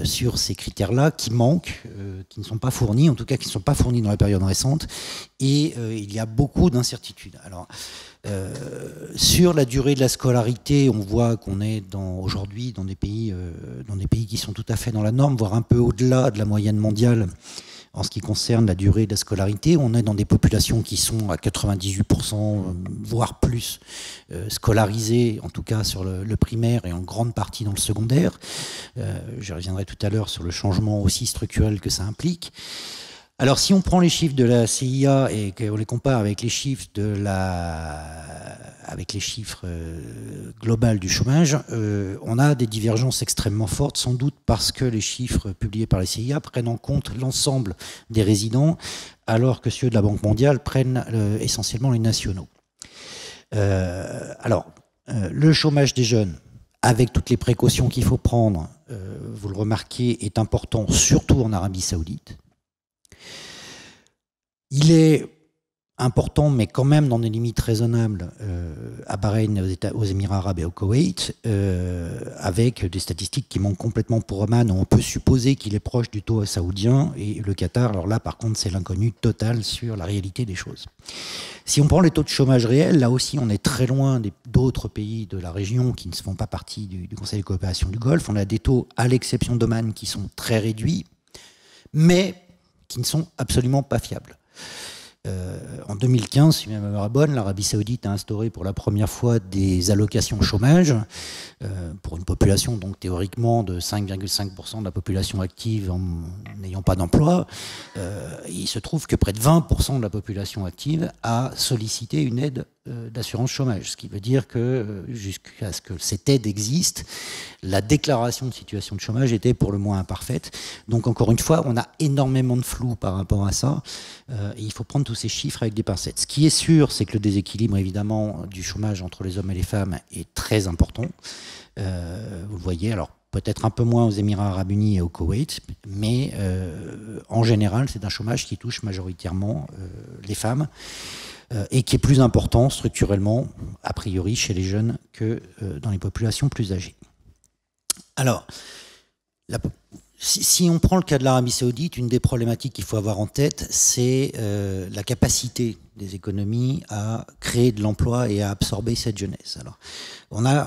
sur ces critères-là qui manquent, qui ne sont pas fournis, en tout cas qui ne sont pas fournis dans la période récente, et il y a beaucoup d'incertitudes. Alors, sur la durée de la scolarité, on voit qu'on est aujourd'hui dans des pays qui sont tout à fait dans la norme, voire un peu au-delà de la moyenne mondiale en ce qui concerne la durée de la scolarité. On est dans des populations qui sont à 98%, voire plus, scolarisées, en tout cas sur le primaire et en grande partie dans le secondaire. Je reviendrai tout à l'heure sur le changement aussi structurel que ça implique. Alors, si on prend les chiffres de la CIA et qu'on les compare avec les chiffres globaux du chômage, on a des divergences extrêmement fortes, sans doute parce que les chiffres publiés par la CIA prennent en compte l'ensemble des résidents, alors que ceux de la Banque mondiale prennent essentiellement les nationaux. Le chômage des jeunes, avec toutes les précautions qu'il faut prendre, vous le remarquez, est important, surtout en Arabie Saoudite. Il est important, mais quand même dans des limites raisonnables, à Bahreïn, aux Émirats arabes et au Koweït, avec des statistiques qui manquent complètement pour Oman. On peut supposer qu'il est proche du taux saoudien, et le Qatar, alors là par contre c'est l'inconnu total sur la réalité des choses. Si on prend les taux de chômage réels, là aussi on est très loin d'autres pays de la région qui ne font pas partie du Conseil de coopération du Golfe. On a des taux, à l'exception d'Oman, qui sont très réduits, mais qui ne sont absolument pas fiables. En 2015, si ma mémoire est bonne, l'Arabie Saoudite a instauré pour la première fois des allocations chômage pour une population donc théoriquement de 5,5% de la population active n'ayant pas d'emploi. Il se trouve que près de 20% de la population active a sollicité une aide d'assurance chômage, ce qui veut dire que jusqu'à ce que cette aide existe, la déclaration de situation de chômage était pour le moins imparfaite. Donc encore une fois, on a énormément de flou par rapport à ça, et il faut prendre tous ces chiffres avec des pincettes. Ce qui est sûr, c'est que le déséquilibre évidemment du chômage entre les hommes et les femmes est très important. Vous le voyez, alors peut-être un peu moins aux Émirats arabes unis et au Koweït, mais en général, c'est un chômage qui touche majoritairement les femmes, et qui est plus important structurellement, a priori, chez les jeunes que dans les populations plus âgées. Alors, Si on prend le cas de l'Arabie Saoudite, une des problématiques qu'il faut avoir en tête, c'est la capacité des économies à créer de l'emploi et à absorber cette jeunesse. Alors,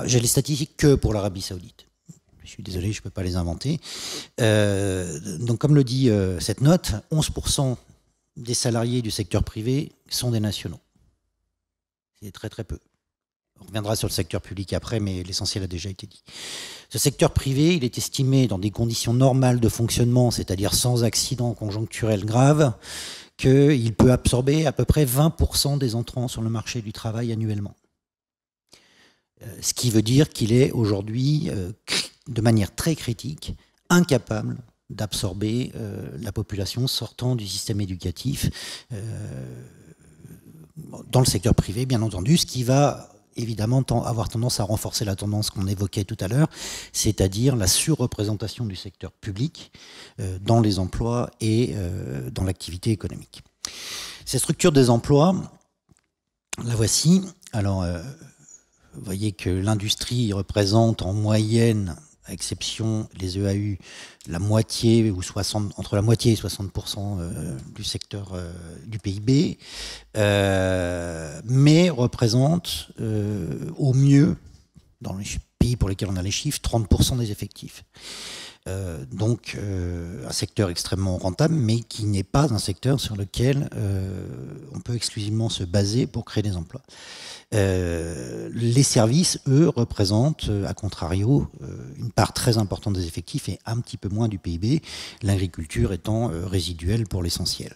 j'ai les statistiques que pour l'Arabie Saoudite. Je suis désolé, je ne peux pas les inventer. Donc, comme le dit cette note, 11% des salariés du secteur privé sont des nationaux. C'est très très peu. On reviendra sur le secteur public après, mais l'essentiel a déjà été dit. Ce secteur privé, il est estimé dans des conditions normales de fonctionnement, c'est-à-dire sans accident conjoncturel grave, qu'il peut absorber à peu près 20% des entrants sur le marché du travail annuellement. Ce qui veut dire qu'il est aujourd'hui, de manière très critique, incapable d'absorber la population sortant du système éducatif dans le secteur privé, bien entendu, ce qui va évidemment avoir tendance à renforcer la tendance qu'on évoquait tout à l'heure, c'est-à-dire la surreprésentation du secteur public dans les emplois et dans l'activité économique. Ces structures des emplois, la voici. Alors, vous voyez que l'industrie représente en moyenne, à exception des EAU, la moitié ou entre la moitié et 60% du secteur du PIB, mais représente au mieux, dans les pays pour lesquels on a les chiffres, 30% des effectifs. Donc un secteur extrêmement rentable, mais qui n'est pas un secteur sur lequel on peut exclusivement se baser pour créer des emplois. Les services, eux, représentent, à contrario, une part très importante des effectifs et un petit peu moins du PIB, l'agriculture étant résiduelle pour l'essentiel.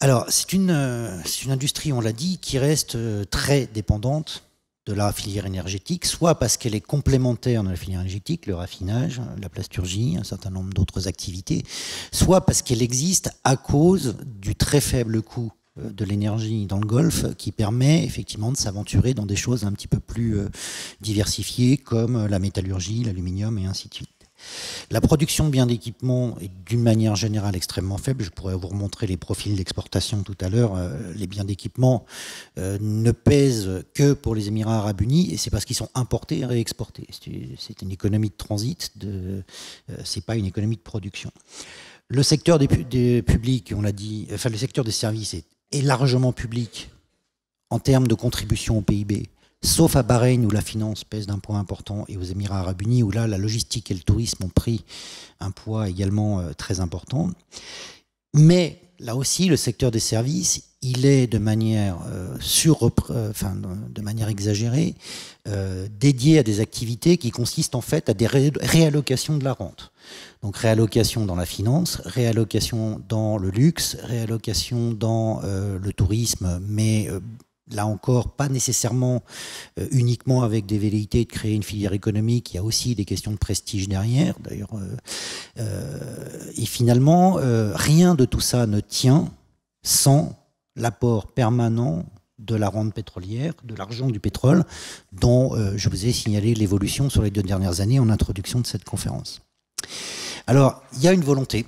Alors, c'est une industrie, on l'a dit, qui reste très dépendante de la filière énergétique, soit parce qu'elle est complémentaire de la filière énergétique, le raffinage, la plasturgie, un certain nombre d'autres activités, soit parce qu'elle existe à cause du très faible coût de l'énergie dans le Golfe qui permet effectivement de s'aventurer dans des choses un petit peu plus diversifiées comme la métallurgie, l'aluminium et ainsi de suite. La production de biens d'équipement est d'une manière générale extrêmement faible. Je pourrais vous remontrer les profils d'exportation tout à l'heure. Les biens d'équipement ne pèsent que pour les Émirats arabes unis et c'est parce qu'ils sont importés et réexportés. C'est une économie de transit, c'est pas une économie de production. Le secteur des publics, on l'a dit, enfin le secteur des services est largement public en termes de contribution au PIB, sauf à Bahreïn où la finance pèse d'un poids important et aux Émirats arabes unis où là la logistique et le tourisme ont pris un poids également très important. Mais là aussi le secteur des services, il est de manière de manière exagérée dédié à des activités qui consistent en fait à des réallocations de la rente. Donc réallocation dans la finance, réallocation dans le luxe, réallocation dans le tourisme, mais là encore, pas nécessairement uniquement avec des velléités de créer une filière économique, il y a aussi des questions de prestige derrière, d'ailleurs. Et finalement, rien de tout ça ne tient sans l'apport permanent de la rente pétrolière, de l'argent du pétrole, dont je vous ai signalé l'évolution sur les 2 dernières années en introduction de cette conférence. Alors, il y a une volonté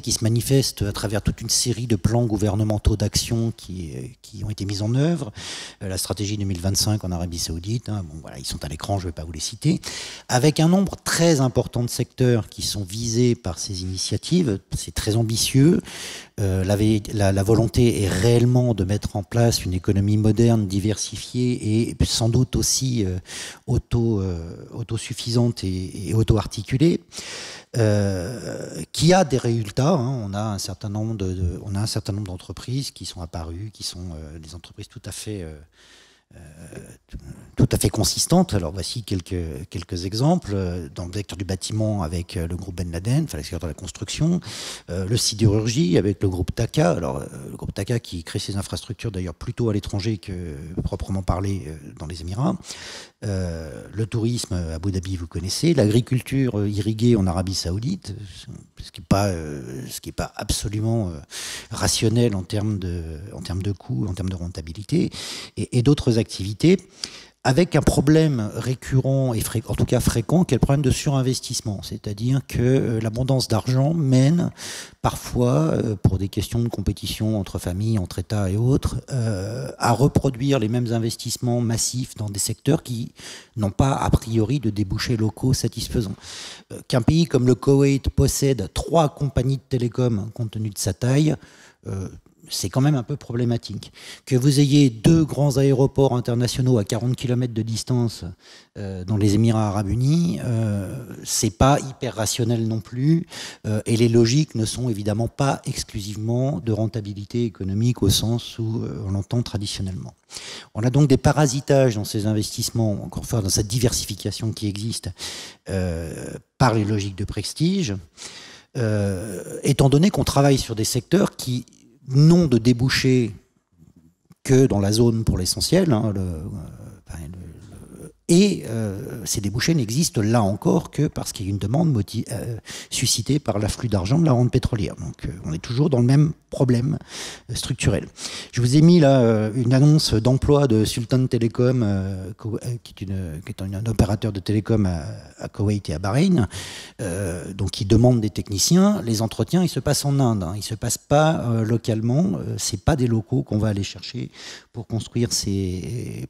qui se manifeste à travers toute une série de plans gouvernementaux d'action qui ont été mis en œuvre. La stratégie 2025 en Arabie Saoudite, bon, voilà, ils sont à l'écran, je ne vais pas vous les citer, avec un nombre très important de secteurs qui sont visés par ces initiatives. C'est très ambitieux. La volonté est réellement de mettre en place une économie moderne, diversifiée et sans doute aussi autosuffisante et auto-articulée. Qui a des résultats. On a un certain nombre d'entreprises qui sont apparues, qui sont des entreprises tout à fait consistantes. Alors voici quelques exemples. Dans le secteur du bâtiment avec le groupe Ben Laden, enfin le secteur de la construction, le sidérurgie avec le groupe TAQA. Alors le groupe TAQA qui crée ses infrastructures d'ailleurs plutôt à l'étranger que proprement parlé dans les Émirats. Le tourisme à Abu Dhabi, vous connaissez, l'agriculture irriguée en Arabie Saoudite, ce qui est pas absolument rationnel en termes de coûts, en termes de rentabilité, et d'autres activités. avec un problème récurrent et en tout cas fréquent, qui est le problème de surinvestissement. C'est-à-dire que l'abondance d'argent mène parfois, pour des questions de compétition entre familles, entre États et autres, à reproduire les mêmes investissements massifs dans des secteurs qui n'ont pas a priori de débouchés locaux satisfaisants. Qu'un pays comme le Koweït possède 3 compagnies de télécom compte tenu de sa taille, c'est quand même un peu problématique. Que vous ayez 2 grands aéroports internationaux à 40 km de distance dans les Émirats Arabes Unis, c'est pas hyper rationnel non plus, et les logiques ne sont évidemment pas exclusivement de rentabilité économique au sens où on l'entend traditionnellement. On a donc des parasitages dans ces investissements, encore une fois dans cette diversification qui existe, par les logiques de prestige, étant donné qu'on travaille sur des secteurs qui n'ont de débouchés que dans la zone pour l'essentiel, hein, et ces débouchés n'existent là encore que parce qu'il y a une demande suscitée par l'afflux d'argent de la rente pétrolière. Donc on est toujours dans le même problème structurel. Je vous ai mis là une annonce d'emploi de Sultan Telecom, qui est un opérateur de télécom à Koweït et à Bahreïn, donc qui demande des techniciens. Les entretiens, ils se passent en Inde, hein, ils ne se passent pas localement. C'est pas des locaux qu'on va aller chercher pour construire ces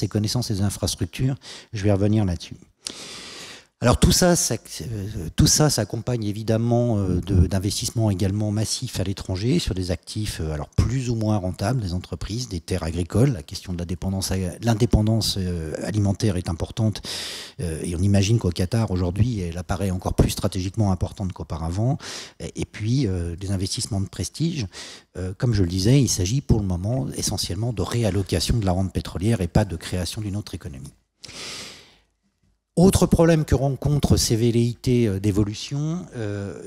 connaissances et ces infrastructures. Je vais revenir là-dessus. Alors tout ça s'accompagne évidemment d'investissements également massifs à l'étranger sur des actifs alors plus ou moins rentables, des entreprises, des terres agricoles. La question de l'indépendance alimentaire est importante et on imagine qu'au Qatar aujourd'hui elle apparaît encore plus stratégiquement importante qu'auparavant. Et puis des investissements de prestige. Comme je le disais, il s'agit pour le moment essentiellement de réallocation de la rente pétrolière et pas de création d'une autre économie. Autre problème que rencontrent ces velléités d'évolution,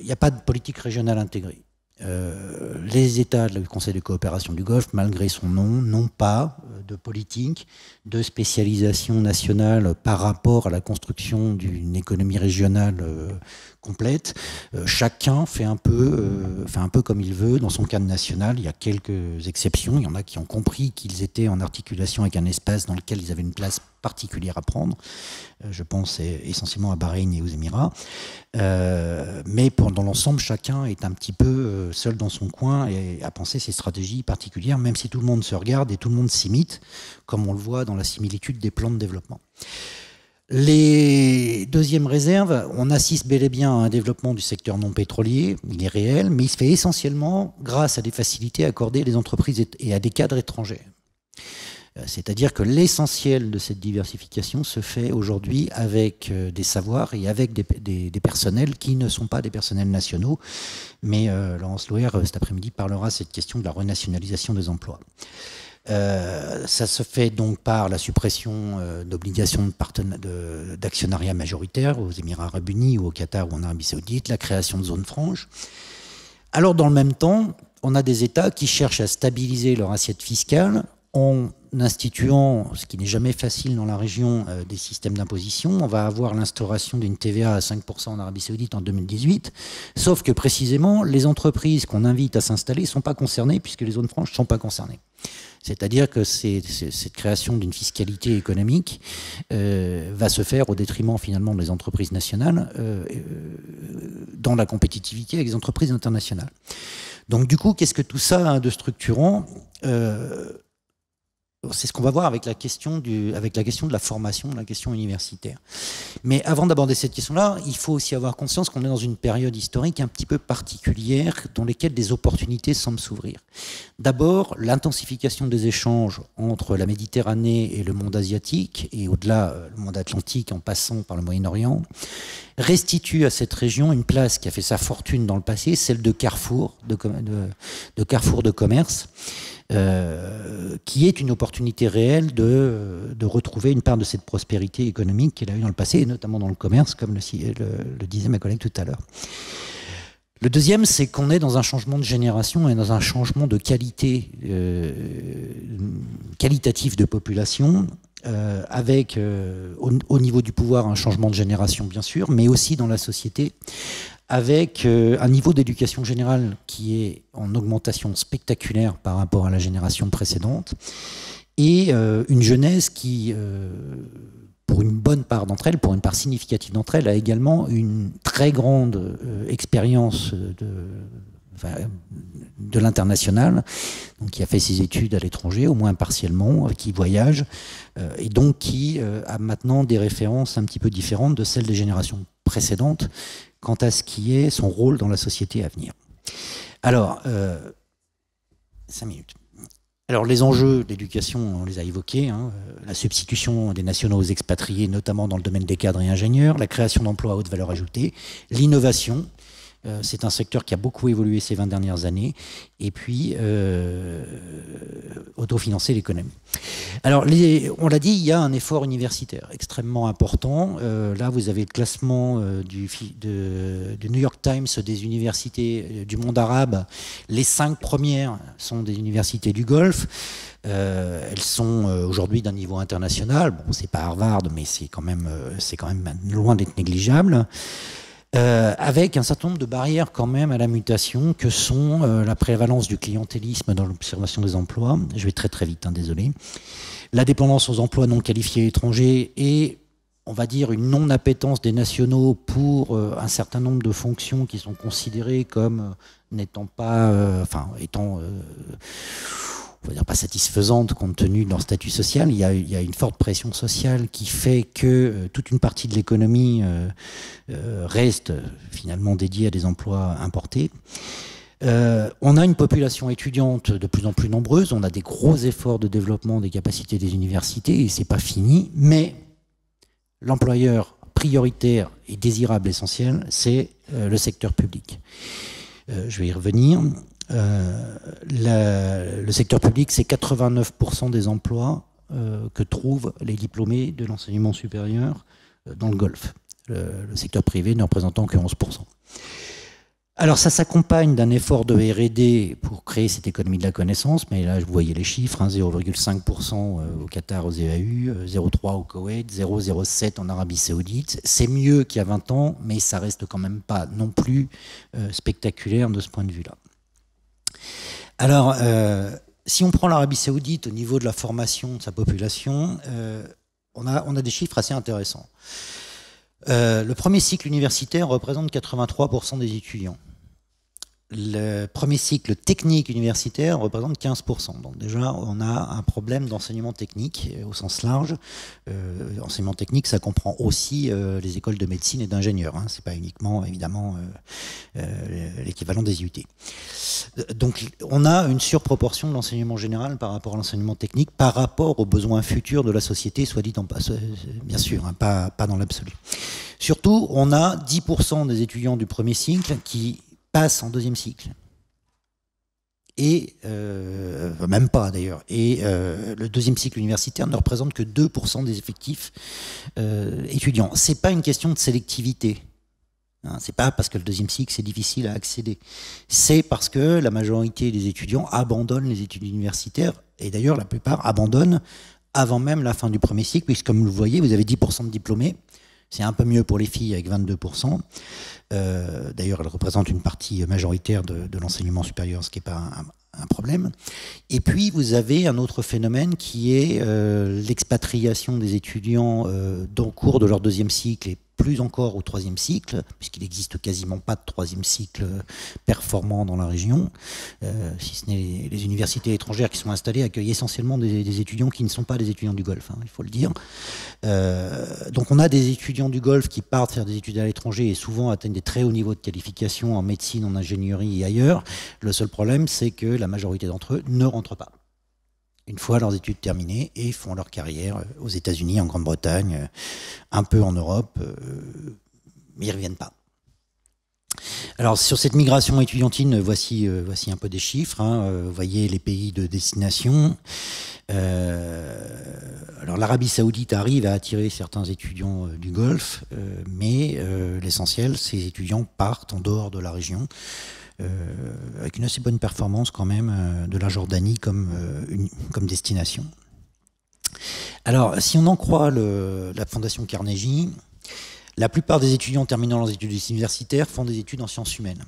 il n'y a pas de politique régionale intégrée. Les États du Conseil de coopération du Golfe, malgré son nom, n'ont pas de politique de spécialisation nationale par rapport à la construction d'une économie régionale complète. Chacun fait un peu comme il veut dans son cadre national. Il y a quelques exceptions. Il y en a qui ont compris qu'ils étaient en articulation avec un espace dans lequel ils avaient une place particulière à prendre. Je pense essentiellement à Bahreïn et aux Émirats. Mais dans l'ensemble, chacun est un petit peu seul dans son coin et a pensé ses stratégies particulières, même si tout le monde se regarde et tout le monde s'imite, comme on le voit dans la similitude des plans de développement. Les deuxièmes réserves, on assiste bel et bien à un développement du secteur non pétrolier, il est réel, mais il se fait essentiellement grâce à des facilités accordées à des entreprises et à des cadres étrangers. C'est-à-dire que l'essentiel de cette diversification se fait aujourd'hui avec des savoirs et avec des personnels qui ne sont pas des personnels nationaux. Mais Laurence Louer, cet après-midi, parlera de cette question de la renationalisation des emplois. Ça se fait donc par la suppression d'obligations d'actionnariat majoritaire aux Émirats Arabes Unis ou au Qatar ou en Arabie Saoudite, la création de zones franches. Alors dans le même temps, on a des États qui cherchent à stabiliser leur assiette fiscale en instituant, ce qui n'est jamais facile dans la région, des systèmes d'imposition. On va avoir l'instauration d'une TVA à 5% en Arabie Saoudite en 2018, sauf que précisément, les entreprises qu'on invite à s'installer ne sont pas concernées puisque les zones franches ne sont pas concernées. C'est-à-dire que cette création d'une fiscalité économique va se faire au détriment finalement des entreprises nationales dans la compétitivité avec les entreprises internationales. Donc du coup, qu'est-ce que tout ça a de structurant ? C'est ce qu'on va voir avec la question de la formation, de la question universitaire. Mais avant d'aborder cette question-là, il faut aussi avoir conscience qu'on est dans une période historique un petit peu particulière dans laquelle des opportunités semblent s'ouvrir. D'abord, l'intensification des échanges entre la Méditerranée et le monde asiatique, et au-delà, le monde atlantique en passant par le Moyen-Orient, restitue à cette région une place qui a fait sa fortune dans le passé, celle de carrefour de commerce, qui est une opportunité réelle de retrouver une part de cette prospérité économique qu'elle a eue dans le passé, et notamment dans le commerce, comme le disait ma collègue tout à l'heure. Le deuxième, c'est qu'on est dans un changement de génération et dans un changement de qualité, qualitatif de population, avec au niveau du pouvoir un changement de génération bien sûr, mais aussi dans la société, avec un niveau d'éducation générale qui est en augmentation spectaculaire par rapport à la génération précédente, et une jeunesse qui, pour une bonne part d'entre elles, pour une part significative d'entre elles, a également une très grande expérience de l'international, donc qui a fait ses études à l'étranger, au moins partiellement, qui voyage, et donc qui a maintenant des références un petit peu différentes de celles des générations précédentes quant à ce qui est son rôle dans la société à venir. Alors, 5 minutes. Alors les enjeux d'éducation, on les a évoqués, hein, la substitution des nationaux aux expatriés, notamment dans le domaine des cadres et ingénieurs, la création d'emplois à haute valeur ajoutée, l'innovation, c'est un secteur qui a beaucoup évolué ces 20 dernières années, et puis autofinancer l'économie. Alors on l'a dit, il y a un effort universitaire extrêmement important. Là vous avez le classement du New York Times des universités du monde arabe. Les 5 premières sont des universités du Golfe. Elles sont aujourd'hui d'un niveau international. Bon, c'est pas Harvard, mais c'est quand même loin d'être négligeable. Avec un certain nombre de barrières quand même à la mutation que sont la prévalence du clientélisme dans l'observation des emplois, je vais très très vite, hein, désolé, la dépendance aux emplois non qualifiés étrangers et on va dire une non-appétence des nationaux pour un certain nombre de fonctions qui sont considérées comme n'étant pas, on va dire pas satisfaisante compte tenu de leur statut social. Il y a une forte pression sociale qui fait que toute une partie de l'économie reste finalement dédiée à des emplois importés. On a une population étudiante de plus en plus nombreuse, on a des gros efforts de développement des capacités des universités et c'est pas fini, mais l'employeur prioritaire et désirable essentiel, c'est le secteur public. Je vais y revenir. Le secteur public, c'est 89% des emplois que trouvent les diplômés de l'enseignement supérieur dans le Golfe. Le secteur privé ne représentant que 11%. Alors ça s'accompagne d'un effort de R&D pour créer cette économie de la connaissance, mais là vous voyez les chiffres, hein, 0,5% au Qatar, aux EAU, 0,3% au Koweït, 0,07% en Arabie Saoudite. C'est mieux qu'il y a 20 ans, mais ça reste quand même pas non plus spectaculaire de ce point de vue-là. Alors, si on prend l'Arabie Saoudite au niveau de la formation de sa population, on a des chiffres assez intéressants. Le premier cycle universitaire représente 83% des étudiants. Le premier cycle technique universitaire représente 15%. Donc déjà, on a un problème d'enseignement technique au sens large. Enseignement technique, ça comprend aussi les écoles de médecine et d'ingénieurs. Hein. C'est pas uniquement, évidemment, l'équivalent des IUT. Donc, on a une surproportion de l'enseignement général par rapport à l'enseignement technique, par rapport aux besoins futurs de la société, soit dit en passant, bien sûr, hein, pas dans l'absolu. Surtout, on a 10% des étudiants du premier cycle qui passent en deuxième cycle. Et, même pas d'ailleurs. Et le deuxième cycle universitaire ne représente que 2% des effectifs étudiants. C'est pas une question de sélectivité. Hein, c'est pas parce que le deuxième cycle c'est difficile à accéder. C'est parce que la majorité des étudiants abandonnent les études universitaires. Et d'ailleurs, la plupart abandonnent avant même la fin du premier cycle, puisque comme vous le voyez, vous avez 10% de diplômés. C'est un peu mieux pour les filles avec 22%. D'ailleurs, elles représentent une partie majoritaire de l'enseignement supérieur, ce qui n'est pas un problème. Et puis, vous avez un autre phénomène qui est l'expatriation des étudiants au cours de leur deuxième cycle et plus encore au troisième cycle, puisqu'il n'existe quasiment pas de troisième cycle performant dans la région, si ce n'est les universités étrangères qui sont installées accueillent essentiellement des étudiants qui ne sont pas des étudiants du Golfe, hein, il faut le dire. Donc on a des étudiants du Golfe qui partent faire des études à l'étranger et souvent atteignent des très hauts niveaux de qualification en médecine, en ingénierie et ailleurs. Le seul problème, c'est que la majorité d'entre eux ne rentrent pas une fois leurs études terminées et font leur carrière aux États-Unis, en Grande-Bretagne, un peu en Europe, mais ils ne reviennent pas. Alors sur cette migration étudiantine, voici un peu des chiffres. Hein. Vous voyez les pays de destination. Alors l'Arabie Saoudite arrive à attirer certains étudiants du Golfe, mais l'essentiel, ces étudiants partent en dehors de la région. Avec une assez bonne performance quand même de la Jordanie comme destination. Alors, si on en croit la Fondation Carnegie, la plupart des étudiants terminant leurs études universitaires font des études en sciences humaines.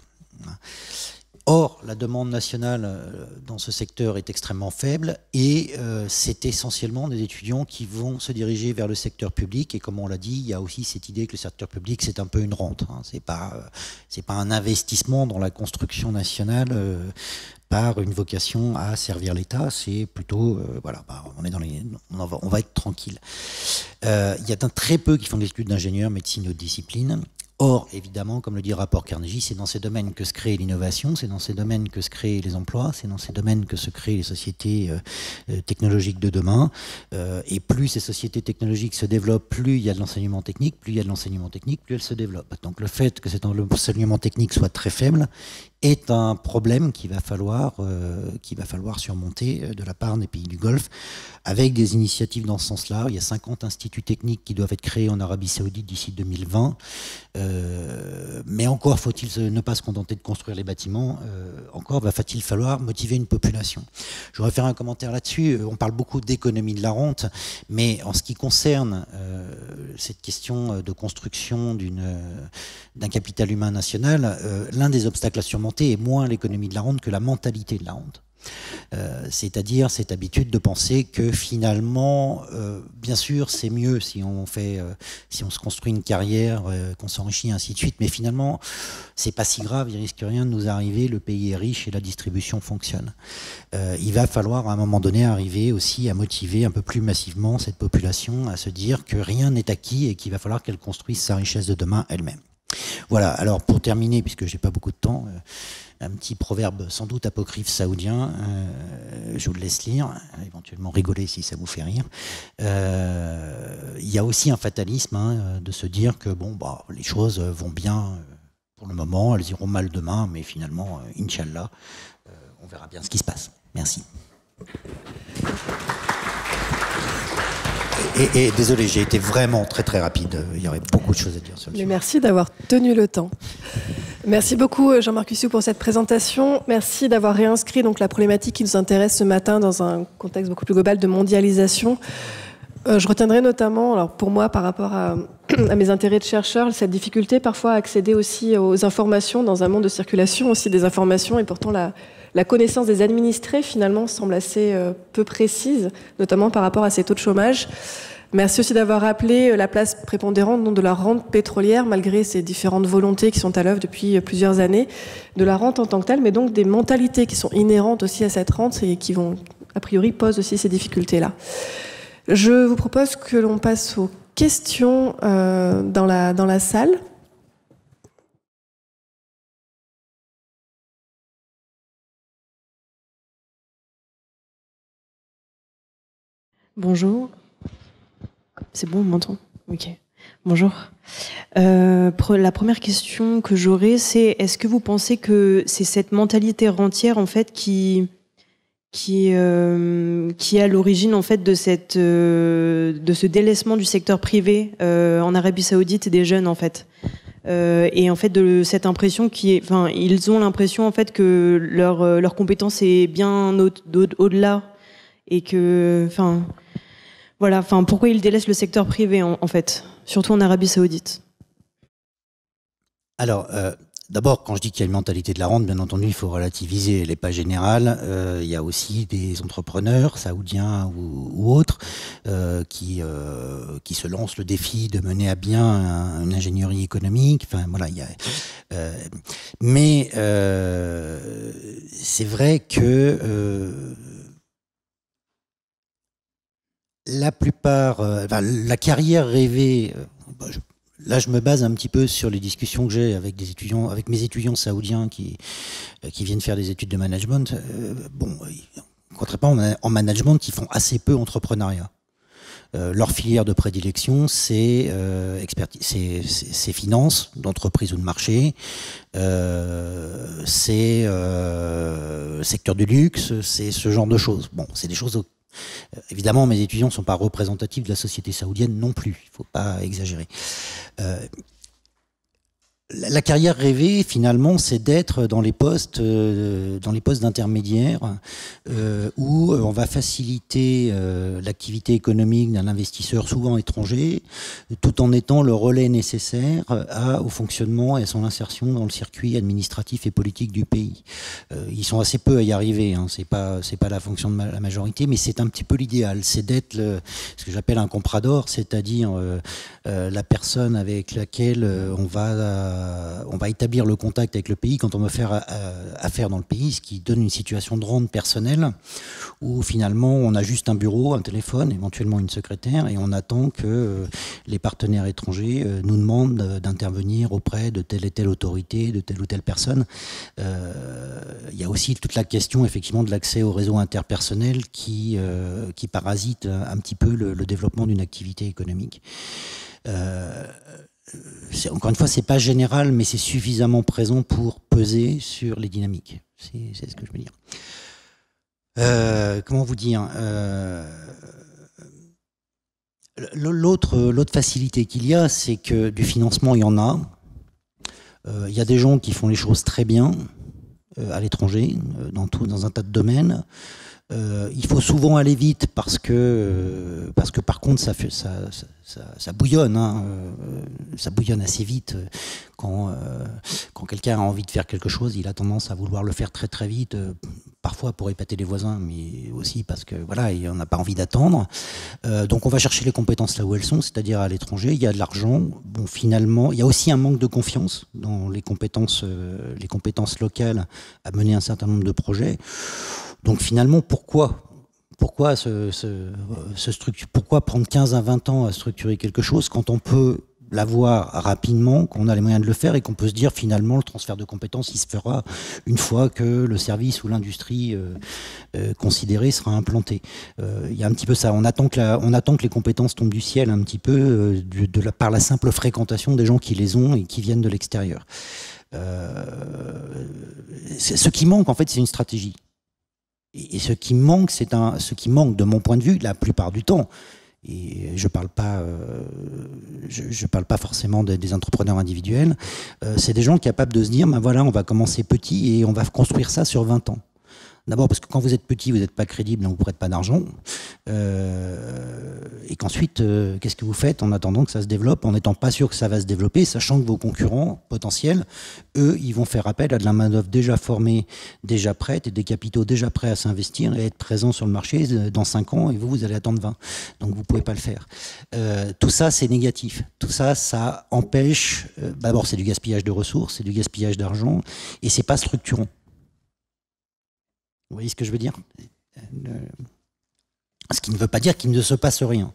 Or, la demande nationale dans ce secteur est extrêmement faible et c'est essentiellement des étudiants qui vont se diriger vers le secteur public. Et comme on l'a dit, il y a aussi cette idée que le secteur public, c'est un peu une rente. Hein. C'est pas un investissement dans la construction nationale par une vocation à servir l'État. C'est plutôt, voilà, on va être tranquille. Il y a très peu qui font des études d'ingénieur, médecine ou discipline. Or, évidemment, comme le dit le rapport Carnegie, c'est dans ces domaines que se crée l'innovation, c'est dans ces domaines que se créent les emplois, c'est dans ces domaines que se créent les sociétés technologiques de demain. Et plus ces sociétés technologiques se développent, plus il y a de l'enseignement technique, plus il y a de l'enseignement technique, plus elles se développent. Donc le fait que cet enseignement technique soit très faible est un problème qu'il va falloir surmonter de la part des pays du Golfe, avec des initiatives dans ce sens-là. Il y a 50 instituts techniques qui doivent être créés en Arabie Saoudite d'ici 2020. Mais encore faut-il ne pas se contenter de construire les bâtiments, encore va-t-il falloir motiver une population. Je voudrais faire un commentaire là-dessus. On parle beaucoup d'économie de la rente, mais en ce qui concerne cette question de construction d'un capital humain national, l'un des obstacles à surmonter est moins l'économie de la rente que la mentalité de la rente. C'est-à-dire cette habitude de penser que finalement, bien sûr, c'est mieux si on se construit une carrière, qu'on s'enrichit, ainsi de suite, mais finalement, c'est pas si grave, il risque rien de nous arriver, le pays est riche et la distribution fonctionne. Il va falloir à un moment donné arriver aussi à motiver un peu plus massivement cette population à se dire que rien n'est acquis et qu'il va falloir qu'elle construise sa richesse de demain elle-même. Voilà, alors pour terminer, puisque j'ai pas beaucoup de temps, un petit proverbe sans doute apocryphe saoudien, je vous le laisse lire, éventuellement rigoler si ça vous fait rire. Il y a aussi un fatalisme de se dire que bon, les choses vont bien pour le moment, elles iront mal demain, mais finalement, Inch'Allah, on verra bien ce qui se passe. Merci. Et désolé, j'ai été vraiment très très rapide. Il y aurait beaucoup de choses à dire sur le sujet. Merci d'avoir tenu le temps. Merci beaucoup Jean-Marc Hussiou pour cette présentation. Merci d'avoir réinscrit donc la problématique qui nous intéresse ce matin dans un contexte beaucoup plus global de mondialisation. Je retiendrai notamment, alors pour moi par rapport à mes intérêts de chercheur, cette difficulté parfois à accéder aussi aux informations dans un monde de circulation aussi des informations, et pourtant la connaissance des administrés finalement semble assez peu précise, notamment par rapport à ces taux de chômage. Merci aussi d'avoir rappelé la place prépondérante de la rente pétrolière, malgré ces différentes volontés qui sont à l'œuvre depuis plusieurs années, de la rente en tant que telle, mais donc des mentalités qui sont inhérentes aussi à cette rente et qui vont, a priori, posent aussi ces difficultés-là. Je vous propose que l'on passe aux questions dans la salle. Bonjour. C'est bon, on m'entend ? Ok. Bonjour. La première question que j'aurais, c'est est-ce que vous pensez que c'est cette mentalité rentière en fait qui est à l'origine en fait de ce délaissement du secteur privé en Arabie Saoudite des jeunes en fait, et en fait de cette impression ils ont l'impression en fait que leur compétence est bien au-delà et que voilà, pourquoi ils délaissent le secteur privé en fait, surtout en Arabie Saoudite? Alors, d'abord, quand je dis qu'il y a une mentalité de la rente, bien entendu, il faut relativiser. Elle n'est pas générale. Il y a aussi des entrepreneurs, saoudiens ou autres, qui se lancent le défi de mener à bien une ingénierie économique. Enfin, voilà, mais c'est vrai que la plupart, la carrière rêvée, là je me base un petit peu sur les discussions que j'ai avec mes étudiants saoudiens qui viennent faire des études de management. Contrairement en management, ils font assez peu entrepreneuriat. Leur filière de prédilection, c'est finances, d'entreprise ou de marché, c'est secteur du luxe, c'est ce genre de choses. Bon, c'est des choses. Évidemment, mes étudiants ne sont pas représentatifs de la société saoudienne non plus, il ne faut pas exagérer. La carrière rêvée, finalement, c'est d'être dans les postes d'intermédiaire où on va faciliter l'activité économique d'un investisseur souvent étranger, tout en étant le relais nécessaire au fonctionnement et à son insertion dans le circuit administratif et politique du pays. Ils sont assez peu à y arriver, hein. C'est pas la fonction de la majorité, mais c'est un petit peu l'idéal. C'est d'être ce que j'appelle un comprador, c'est-à-dire la personne avec laquelle on va établir le contact avec le pays quand on veut faire affaire dans le pays, ce qui donne une situation de rente personnelle où finalement on a juste un bureau, un téléphone, éventuellement une secrétaire, et on attend que les partenaires étrangers nous demandent d'intervenir auprès de telle et telle autorité, de telle ou telle personne. Il y a aussi toute la question effectivement de l'accès au réseau interpersonnel qui parasite un petit peu le développement d'une activité économique. Encore une fois, c'est pas général, mais c'est suffisamment présent pour peser sur les dynamiques. C'est ce que je veux dire. Comment vous dire, l'autre facilité qu'il y a, c'est que du financement, il y en a. Il y a des gens qui font les choses très bien à l'étranger, dans un tas de domaines. Il faut souvent aller vite parce que par contre ça bouillonne, hein, ça bouillonne assez vite. Quand quelqu'un a envie de faire quelque chose, il a tendance à vouloir le faire très très vite, parfois pour épater les voisins, mais aussi parce que voilà, on n'a pas envie d'attendre. Donc on va chercher les compétences là où elles sont, c'est-à-dire à l'étranger. Il y a de l'argent. Bon, finalement, il y a aussi un manque de confiance dans les compétences locales à mener un certain nombre de projets. Donc finalement, pourquoi prendre 15 à 20 ans à structurer quelque chose quand on peut l'avoir rapidement, qu'on a les moyens de le faire et qu'on peut se dire finalement le transfert de compétences il se fera une fois que le service ou l'industrie considérée sera implantée. Il y a un petit peu ça. On attend que les compétences tombent du ciel un petit peu par la simple fréquentation des gens qui les ont et qui viennent de l'extérieur. Ce qui manque en fait, c'est une stratégie. Et ce qui manque de mon point de vue, la plupart du temps, et je parle pas forcément des entrepreneurs individuels, c'est des gens capables de se dire, ben voilà, on va commencer petit et on va construire ça sur 20 ans. D'abord parce que quand vous êtes petit, vous n'êtes pas crédible, donc vous ne prêtez pas d'argent. Et qu'ensuite, qu'est-ce que vous faites en attendant que ça se développe, en n'étant pas sûr que ça va se développer, sachant que vos concurrents potentiels, eux, ils vont faire appel à de la main-d'œuvre déjà formée, déjà prête, et des capitaux déjà prêts à s'investir et être présents sur le marché dans 5 ans, et vous allez attendre 20. Donc vous ne pouvez pas le faire. Tout ça, c'est négatif. Tout ça, ça empêche... D'abord, c'est du gaspillage de ressources, c'est du gaspillage d'argent, et c'est pas structurant. Vous voyez ce que je veux dire ? Ce qui ne veut pas dire qu'il ne se passe rien.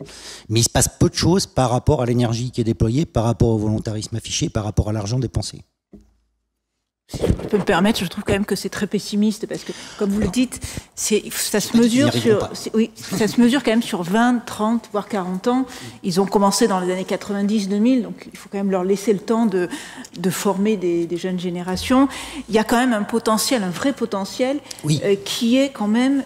Mais il se passe peu de choses par rapport à l'énergie qui est déployée, par rapport au volontarisme affiché, par rapport à l'argent dépensé. Si je peux me permettre, je trouve quand même que c'est très pessimiste parce que, comme vous le dites, ça se mesure quand même sur 20, 30, voire 40 ans. Ils ont commencé dans les années 90-2000, donc il faut quand même leur laisser le temps de former des jeunes générations. Il y a quand même un potentiel, un vrai potentiel, oui. Qui est quand même,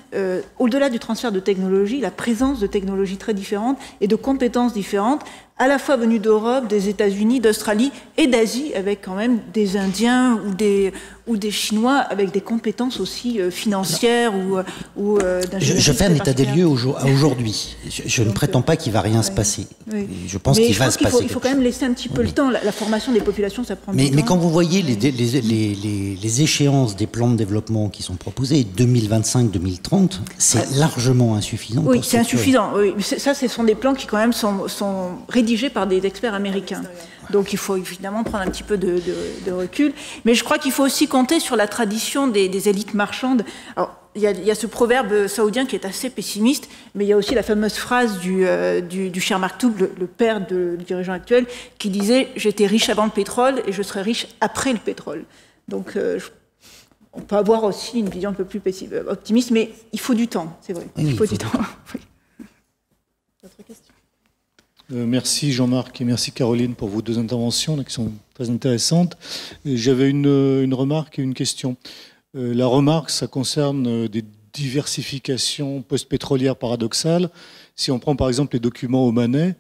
au-delà du transfert de technologie, la présence de technologies très différentes et de compétences différentes, à la fois venus d'Europe, des États-Unis, d'Australie et d'Asie, avec quand même des Indiens ou des Chinois avec des compétences aussi financières ou d'ingénierie. Je fais un état des lieux aujourd'hui. Je ne prétends pas qu'il ne va rien se passer. Oui. Je pense qu'il va se passer. Il faut quand même laisser un petit peu le temps. La formation des populations, ça prend du temps. Mais quand vous voyez les échéances des plans de développement qui sont proposés, 2025-2030, c'est largement insuffisant. Oui, c'est insuffisant. Oui. Ça, ce sont des plans qui quand même sont rédigés par des experts américains. Donc il faut évidemment prendre un petit peu de recul. Mais je crois qu'il faut aussi compter sur la tradition des élites marchandes. Alors, il y a ce proverbe saoudien qui est assez pessimiste, mais il y a aussi la fameuse phrase du cher Maktoum, le père du dirigeant actuel, qui disait « J'étais riche avant le pétrole et je serai riche après le pétrole ». Donc on peut avoir aussi une vision un peu plus optimiste, mais il faut du temps, c'est vrai. Oui, il faut du temps. Oui. D'autres questions ? Merci Jean-Marc et merci Caroline pour vos deux interventions qui sont très intéressantes. J'avais une remarque et une question. La remarque, ça concerne des diversifications post-pétrolières paradoxales. Si on prend par exemple les documents omanais,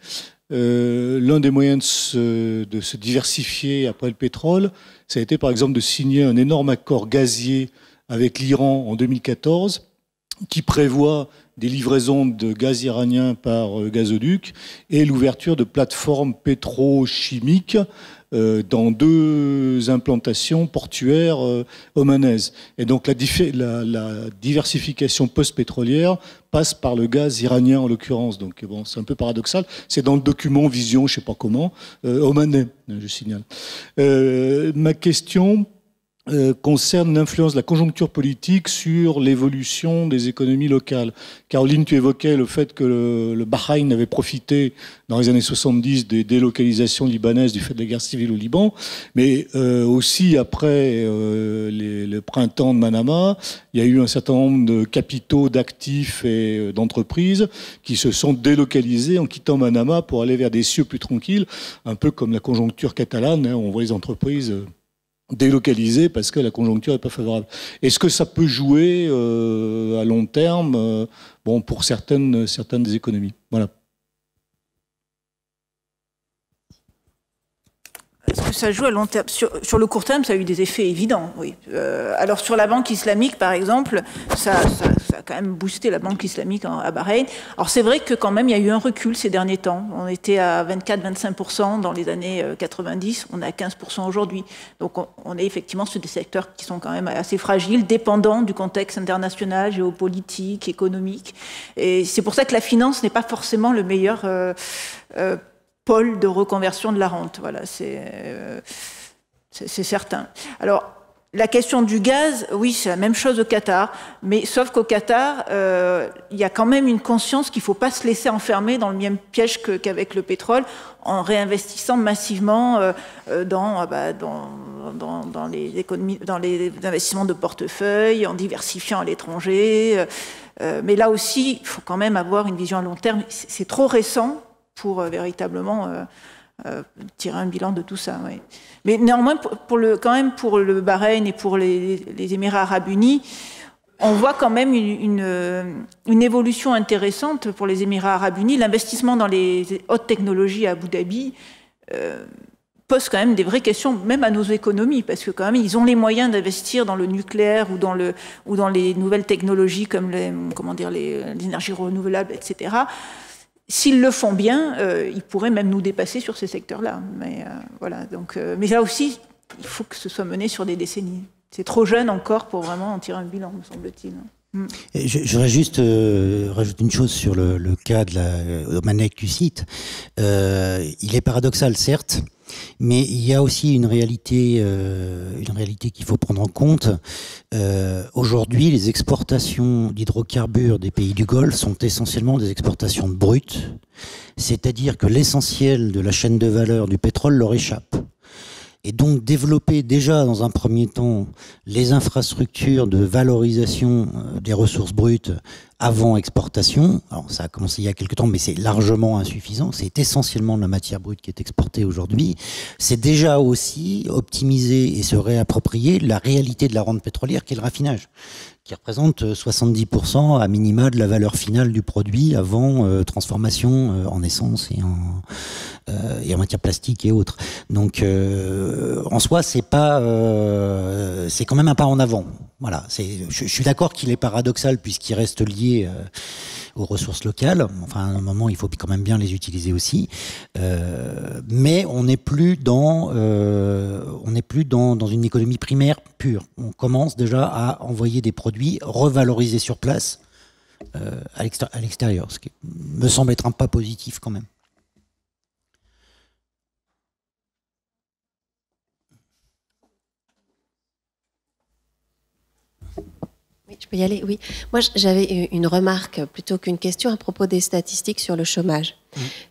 l'un des moyens de se diversifier après le pétrole, ça a été par exemple de signer un énorme accord gazier avec l'Iran en 2014, qui prévoit des livraisons de gaz iranien par gazoduc et l'ouverture de plateformes pétrochimiques dans 2 implantations portuaires omanaises. Et donc la diversification post-pétrolière passe par le gaz iranien en l'occurrence. Donc bon, c'est un peu paradoxal. C'est dans le document Vision, je ne sais pas comment, omanais, je signale. Ma question concerne l'influence de la conjoncture politique sur l'évolution des économies locales. Caroline, tu évoquais le fait que le Bahreïn avait profité dans les années 70 des délocalisations libanaises du fait de la guerre civile au Liban, mais aussi après le printemps de Manama, il y a eu un certain nombre de capitaux, d'actifs et d'entreprises qui se sont délocalisés en quittant Manama pour aller vers des cieux plus tranquilles, un peu comme la conjoncture catalane, hein, où on voit les entreprises délocalisé parce que la conjoncture n'est pas favorable. Est-ce que ça peut jouer à long terme bon, pour certaines des économies? Voilà. Est-ce que ça joue à long terme? Sur le court terme, ça a eu des effets évidents, oui. Alors sur la banque islamique, par exemple, ça a quand même boosté la banque islamique à Bahreïn. Alors c'est vrai que quand même, il y a eu un recul ces derniers temps. On était à 24-25% dans les années 90, on est à 15% aujourd'hui. Donc on est effectivement sur des secteurs qui sont quand même assez fragiles, dépendants du contexte international, géopolitique, économique. Et c'est pour ça que la finance n'est pas forcément le meilleur pôle de reconversion de la rente. Voilà, c'est certain. Alors, la question du gaz, oui, c'est la même chose au Qatar, mais sauf qu'au Qatar, il y a quand même une conscience qu'il ne faut pas se laisser enfermer dans le même piège qu'avec le pétrole, en réinvestissant massivement dans les économies, dans les investissements de portefeuille, en diversifiant à l'étranger. Mais là aussi, il faut quand même avoir une vision à long terme. C'est trop récent pour véritablement tirer un bilan de tout ça. Oui. Mais néanmoins, quand même pour le Bahreïn et pour les Émirats arabes unis, on voit quand même une évolution intéressante pour les Émirats arabes unis. L'investissement dans les hautes technologies à Abu Dhabi pose quand même des vraies questions, même à nos économies, parce que quand même, ils ont les moyens d'investir dans le nucléaire ou dans les nouvelles technologies comme les énergies renouvelables, etc. S'ils le font bien, ils pourraient même nous dépasser sur ces secteurs-là. Mais voilà. Donc, mais là aussi, il faut que ce soit mené sur des décennies. C'est trop jeune encore pour vraiment en tirer un bilan, me semble-t-il. Je voudrais juste rajouter une chose sur le cas de la Omanais que tu cites. Il est paradoxal, certes, mais il y a aussi une réalité qu'il faut prendre en compte. Aujourd'hui, les exportations d'hydrocarbures des pays du Golfe sont essentiellement des exportations de brut, c'est-à-dire que l'essentiel de la chaîne de valeur du pétrole leur échappe. Et donc développer déjà dans un premier temps les infrastructures de valorisation des ressources brutes avant exportation. Alors ça a commencé il y a quelques temps, mais c'est largement insuffisant. C'est essentiellement de la matière brute qui est exportée aujourd'hui. C'est déjà aussi optimiser et se réapproprier la réalité de la rente pétrolière qui est le raffinage, qui représente 70% à minima de la valeur finale du produit avant transformation en essence et en matière plastique et autres. Donc en soi, c'est pas, c'est quand même un pas en avant. Voilà. Je suis d'accord qu'il est paradoxal puisqu'il reste lié aux ressources locales. Enfin, à un moment, il faut quand même bien les utiliser aussi. Mais on n'est plus dans une économie primaire pure. On commence déjà à envoyer des produits revalorisés sur place à l'extérieur, ce qui me semble être un pas positif quand même. Oui, je peux y aller, oui. Moi, j'avais une remarque plutôt qu'une question à propos des statistiques sur le chômage.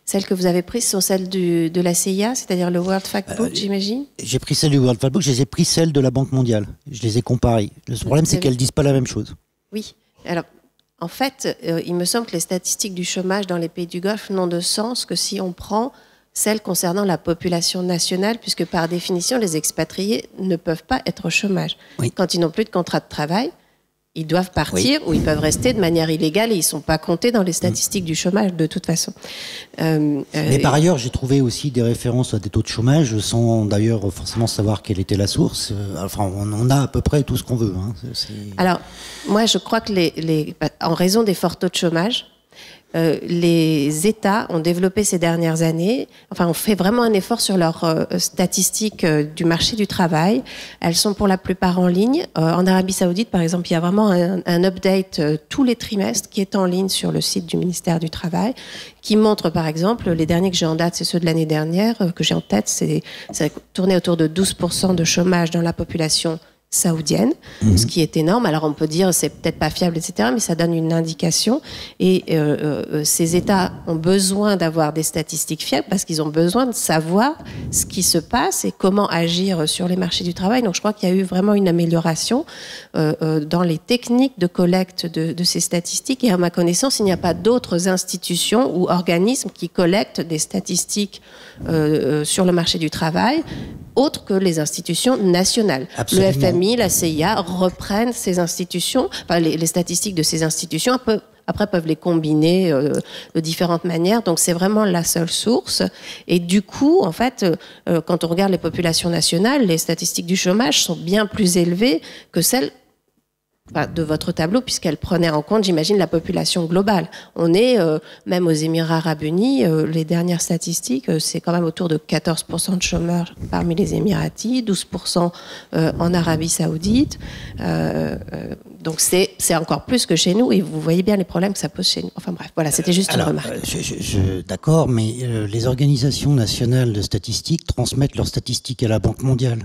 Celles que vous avez prises sont celles de la CIA, c'est-à-dire le World Factbook, j'imagine? J'ai pris celles du World Factbook, je les ai pris celles de la Banque mondiale. Je les ai comparées. Le problème, c'est qu'elles ne disent pas la même chose. Oui. Alors, en fait, il me semble que les statistiques du chômage dans les pays du Golfe n'ont de sens que si on prend celles concernant la population nationale, puisque par définition, les expatriés ne peuvent pas être au chômage. Oui. Quand ils n'ont plus de contrat de travail, Ils doivent partir ou ils peuvent rester de manière illégale et ils ne sont pas comptés dans les statistiques du chômage de toute façon. Mais par ailleurs, j'ai trouvé aussi des références à des taux de chômage sans d'ailleurs forcément savoir quelle était la source. Enfin, on a à peu près tout ce qu'on veut. Hein. Alors, moi, je crois que en raison des forts taux de chômage, les États ont développé ces dernières années, ont fait vraiment un effort sur leurs statistiques du marché du travail. Elles sont pour la plupart en ligne. En Arabie Saoudite, par exemple, il y a vraiment un update tous les trimestres qui est en ligne sur le site du ministère du Travail, qui montre, par exemple, les derniers que j'ai en date, c'est ceux de l'année dernière, que j'ai en tête, ça tournait autour de 12% de chômage dans la population saoudienne, ce qui est énorme. Alors on peut dire c'est peut-être pas fiable, etc., mais ça donne une indication. Et ces États ont besoin d'avoir des statistiques fiables parce qu'ils ont besoin de savoir ce qui se passe et comment agir sur les marchés du travail. Donc je crois qu'il y a eu vraiment une amélioration dans les techniques de collecte de ces statistiques. Et à ma connaissance, il n'y a pas d'autres institutions ou organismes qui collectent des statistiques sur le marché du travail autres que les institutions nationales. Absolument. Le FMI, la CIA reprennent ces institutions, les statistiques de ces institutions, après peuvent les combiner de différentes manières. Donc c'est vraiment la seule source. Et du coup, en fait, quand on regarde les populations nationales, les statistiques du chômage sont bien plus élevées que celles de votre tableau, puisqu'elle prenait en compte, j'imagine, la population globale. On est, même aux Émirats Arabes Unis, les dernières statistiques, c'est quand même autour de 14% de chômeurs parmi les Émiratis, 12% en Arabie Saoudite. Donc c'est encore plus que chez nous, et vous voyez bien les problèmes que ça pose chez nous. Enfin bref, voilà, c'était juste une remarque. D'accord, mais les organisations nationales de statistiques transmettent leurs statistiques à la Banque mondiale.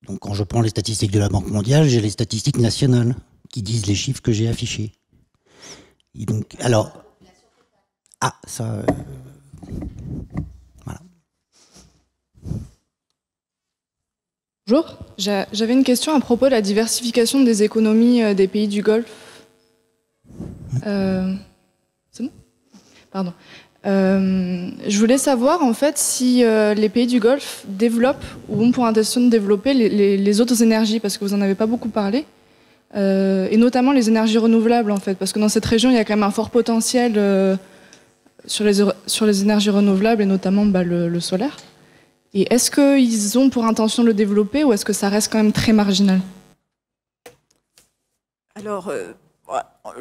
Donc quand je prends les statistiques de la Banque mondiale, j'ai les statistiques nationales qui disent les chiffres que j'ai affichés. Et donc, alors, voilà. Bonjour, j'avais une question à propos de la diversification des économies des pays du Golfe. C'est bon ? Pardon. Je voulais savoir en fait si les pays du Golfe développent ou ont pour intention de développer les autres énergies, parce que vous en avez pas beaucoup parlé, et notamment les énergies renouvelables en fait, parce que dans cette région il y a quand même un fort potentiel sur les énergies renouvelables et notamment le solaire. Et est-ce qu'ils ont pour intention de le développer ou est-ce que ça reste quand même très marginal ? Alors,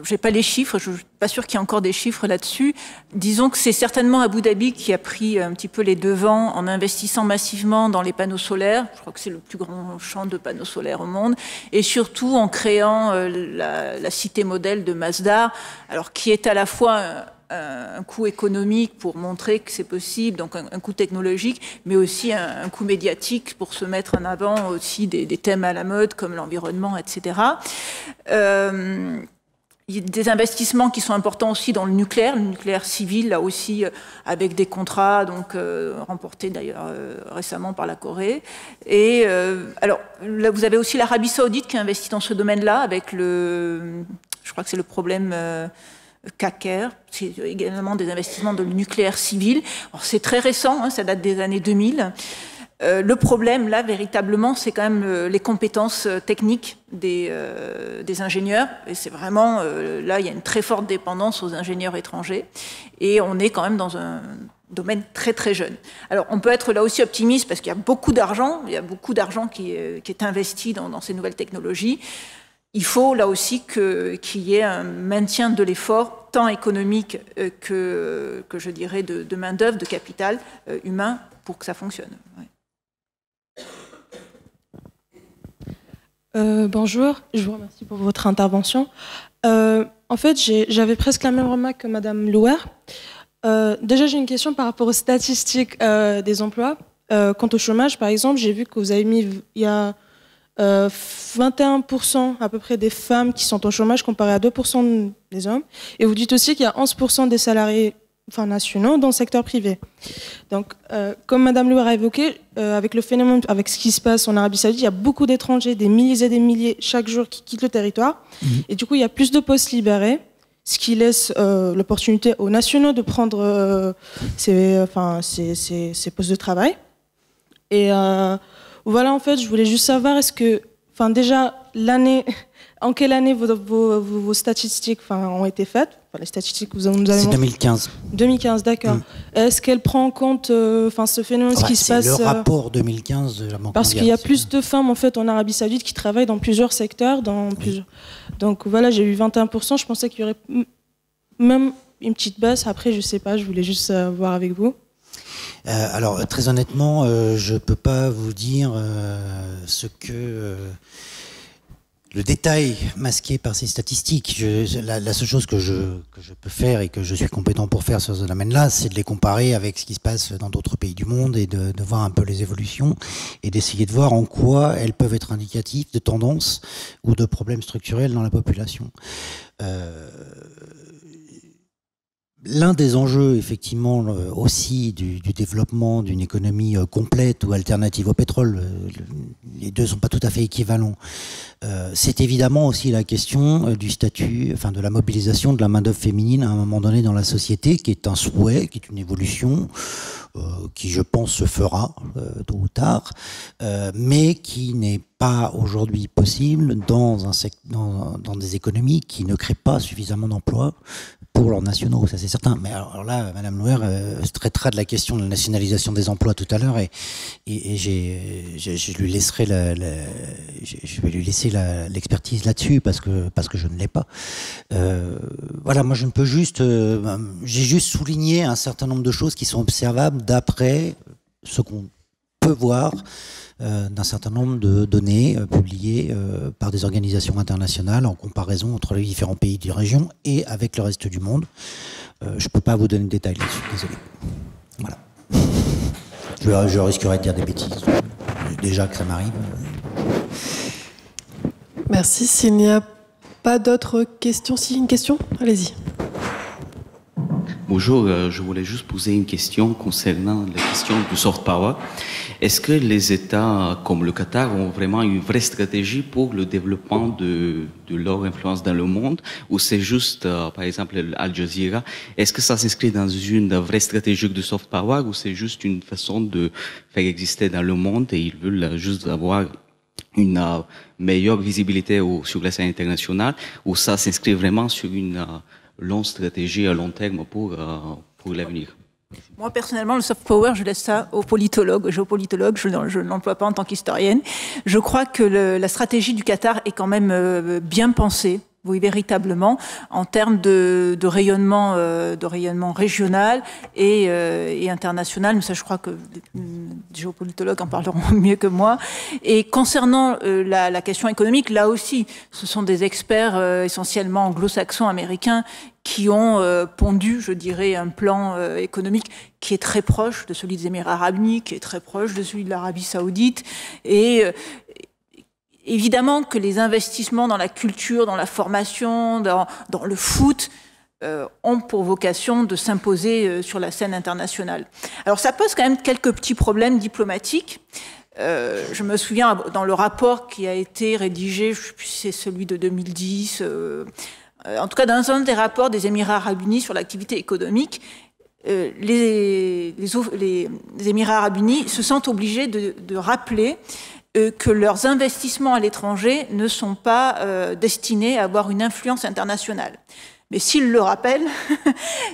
je n'ai pas les chiffres, je ne suis pas sûre qu'il y ait encore des chiffres là-dessus. Disons que c'est certainement Abu Dhabi qui a pris un petit peu les devants en investissant massivement dans les panneaux solaires. Je crois que c'est le plus grand champ de panneaux solaires au monde. Et surtout en créant la cité modèle de Masdar, alors qui est à la fois un coût économique pour montrer que c'est possible, donc un coût technologique, mais aussi un coût médiatique pour se mettre en avant aussi des thèmes à la mode comme l'environnement, etc. Il y a des investissements qui sont importants aussi dans le nucléaire civil, là aussi, avec des contrats donc, remportés d'ailleurs récemment par la Corée. Et alors, là, vous avez aussi l'Arabie Saoudite qui investit dans ce domaine-là, avec je crois que c'est le problème KKR, c'est également des investissements dans le nucléaire civil. Alors, c'est très récent, hein, ça date des années 2000. Le problème, là, véritablement, c'est quand même les compétences techniques des ingénieurs. Et c'est vraiment, là, il y a une très forte dépendance aux ingénieurs étrangers. Et on est quand même dans un domaine très, très jeune. Alors, on peut être là aussi optimiste parce qu'il y a beaucoup d'argent. Il y a beaucoup d'argent qui est investi dans ces nouvelles technologies. Il faut, là aussi, qu'il y ait un maintien de l'effort, tant économique que je dirais, de main-d'œuvre, de capital humain, pour que ça fonctionne. Ouais. Bonjour, je vous remercie pour votre intervention. En fait, j'avais presque la même remarque que Madame Louer. Déjà, j'ai une question par rapport aux statistiques des emplois. Quant au chômage, par exemple, j'ai vu que vous avez mis, il y a 21% à peu près des femmes qui sont au chômage comparé à 2% des hommes. Et vous dites aussi qu'il y a 11% des salariés nationaux dans le secteur privé. Donc, comme Madame Louer a évoqué, avec le phénomène, avec ce qui se passe en Arabie Saoudite, il y a beaucoup d'étrangers, des milliers et des milliers chaque jour qui quittent le territoire. Et du coup, il y a plus de postes libérés, ce qui laisse l'opportunité aux nationaux de prendre ces postes de travail. Et voilà, en fait, je voulais juste savoir, est-ce que, déjà, l'année en quelle année vos statistiques ont été faites? Les statistiques que vous nous avez C'est montrées. 2015. 2015, d'accord. Est-ce qu'elle prend en compte ce phénomène, ce qui se passe? C'est le rapport 2015 de la Banque Parce mondiale. qu'il y a plus de femmes en fait en Arabie Saoudite qui travaillent dans plusieurs secteurs, Donc voilà, j'ai eu 21%. Je pensais qu'il y aurait même une petite baisse. Après, je sais pas. Je voulais juste voir avec vous. Alors très honnêtement, je peux pas vous dire ce que le détail masqué par ces statistiques. La seule chose que je peux faire et que je suis compétent pour faire sur ce domaine-là, c'est de les comparer avec ce qui se passe dans d'autres pays du monde et de voir un peu les évolutions et d'essayer de voir en quoi elles peuvent être indicatives de tendances ou de problèmes structurels dans la population. L'un des enjeux, effectivement, aussi du développement d'une économie complète ou alternative au pétrole, les deux sont pas tout à fait équivalents. C'est évidemment aussi la question du statut, de la mobilisation de la main-d'œuvre féminine à un moment donné dans la société, qui est un souhait, qui est une évolution, qui, je pense, se fera tôt ou tard, mais qui n'est pas aujourd'hui possible dans des économies qui ne créent pas suffisamment d'emplois pour leurs nationaux, ça c'est certain. Mais alors là, Madame Louer traitera de la question de la nationalisation des emplois tout à l'heure, et je lui laisserai je vais lui laisser l'expertise là-dessus parce que je ne l'ai pas. Voilà, moi je ne peux j'ai juste souligné un certain nombre de choses qui sont observables d'après ce qu'on peut voir d'un certain nombre de données publiées par des organisations internationales en comparaison entre les différents pays de la région et avec le reste du monde. Je ne peux pas vous donner de détails là-dessus, désolé. Voilà. Je risquerais de dire des bêtises. Déjà que ça m'arrive. Merci. S'il n'y a pas d'autres questions, si une question, allez-y. Bonjour, je voulais juste poser une question concernant la question du soft power. Est-ce que les États comme le Qatar ont vraiment une vraie stratégie pour le développement de leur influence dans le monde, ou c'est juste, par exemple, Al Jazeera, est-ce que ça s'inscrit dans une vraie stratégie de soft power, ou c'est juste une façon de faire exister dans le monde et ils veulent juste avoir une meilleure visibilité sur la scène internationale, ou ça s'inscrit vraiment sur une longue stratégie à long terme pour l'avenir? Moi, personnellement, le soft power, je laisse ça aux politologues, aux géopolitologues, je ne l'emploie pas en tant qu'historienne. Je crois que la stratégie du Qatar est quand même bien pensée, oui, véritablement, en termes de rayonnement régional et international. Mais ça, je crois que les géopolitologues en parleront mieux que moi. Et concernant la question économique, là aussi, ce sont des experts essentiellement anglo-saxons, américains, qui ont pondu, je dirais, un plan économique qui est très proche de celui des Émirats arabes unis, qui est très proche de celui de l'Arabie saoudite. Et évidemment que les investissements dans la culture, dans la formation, dans le foot, ont pour vocation de s'imposer sur la scène internationale. Alors ça pose quand même quelques petits problèmes diplomatiques. Je me souviens, dans le rapport qui a été rédigé, je ne sais plus si c'est celui de 2010, en tout cas dans un des rapports des Émirats arabes unis sur l'activité économique, les Émirats arabes unis se sentent obligés de rappeler que leurs investissements à l'étranger ne sont pas destinés à avoir une influence internationale. Mais s'ils le rappellent,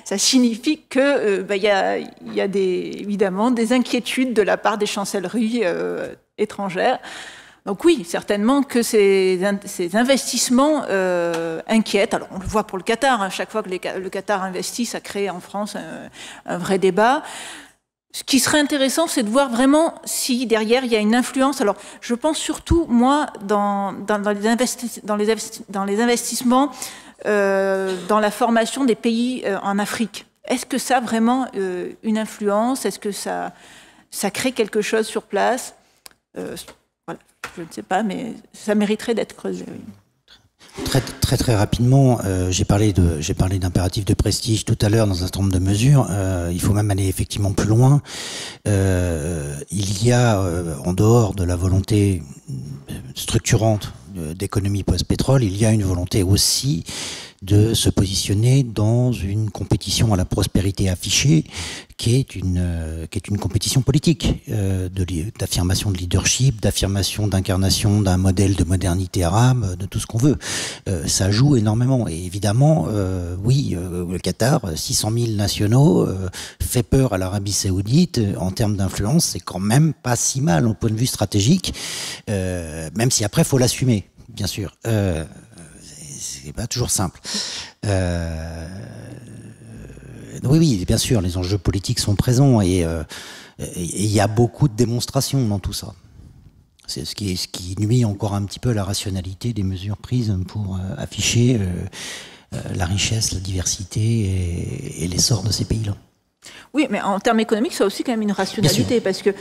ça signifie que y a évidemment des inquiétudes de la part des chancelleries étrangères. Donc oui, certainement que ces investissements inquiètent. Alors on le voit pour le Qatar, hein. Chaque fois que le Qatar investit, ça crée en France un vrai débat. Ce qui serait intéressant, c'est de voir vraiment si derrière il y a une influence. Alors je pense surtout, moi, dans les investissements dans la formation des pays en Afrique. Est-ce que ça a vraiment une influence? Est-ce que ça crée quelque chose sur place? Voilà, je ne sais pas, mais ça mériterait d'être creusé. Oui. Très rapidement, j'ai parlé d'impératif de prestige tout à l'heure dans un certain nombre de mesures. Il faut même aller effectivement plus loin. Il y a, en dehors de la volonté structurante d'économie post-pétrole, il y a une volonté aussi de se positionner dans une compétition à la prospérité affichée, qui est une compétition politique, d'affirmation de leadership, d'affirmation d'incarnation d'un modèle de modernité arabe, de tout ce qu'on veut. Ça joue énormément. Et évidemment, oui, le Qatar, 600 000 nationaux, fait peur à l'Arabie Saoudite. En termes d'influence, c'est quand même pas si mal au point de vue stratégique, même si après, faut l'assumer, bien sûr. C'est pas toujours simple. Oui, bien sûr, les enjeux politiques sont présents et il y a beaucoup de démonstrations dans tout ça. C'est ce qui nuit encore un petit peu à la rationalité des mesures prises pour afficher la richesse, la diversité et l'essor de ces pays-là. Oui, mais en termes économiques, ça a aussi quand même une rationalité, parce que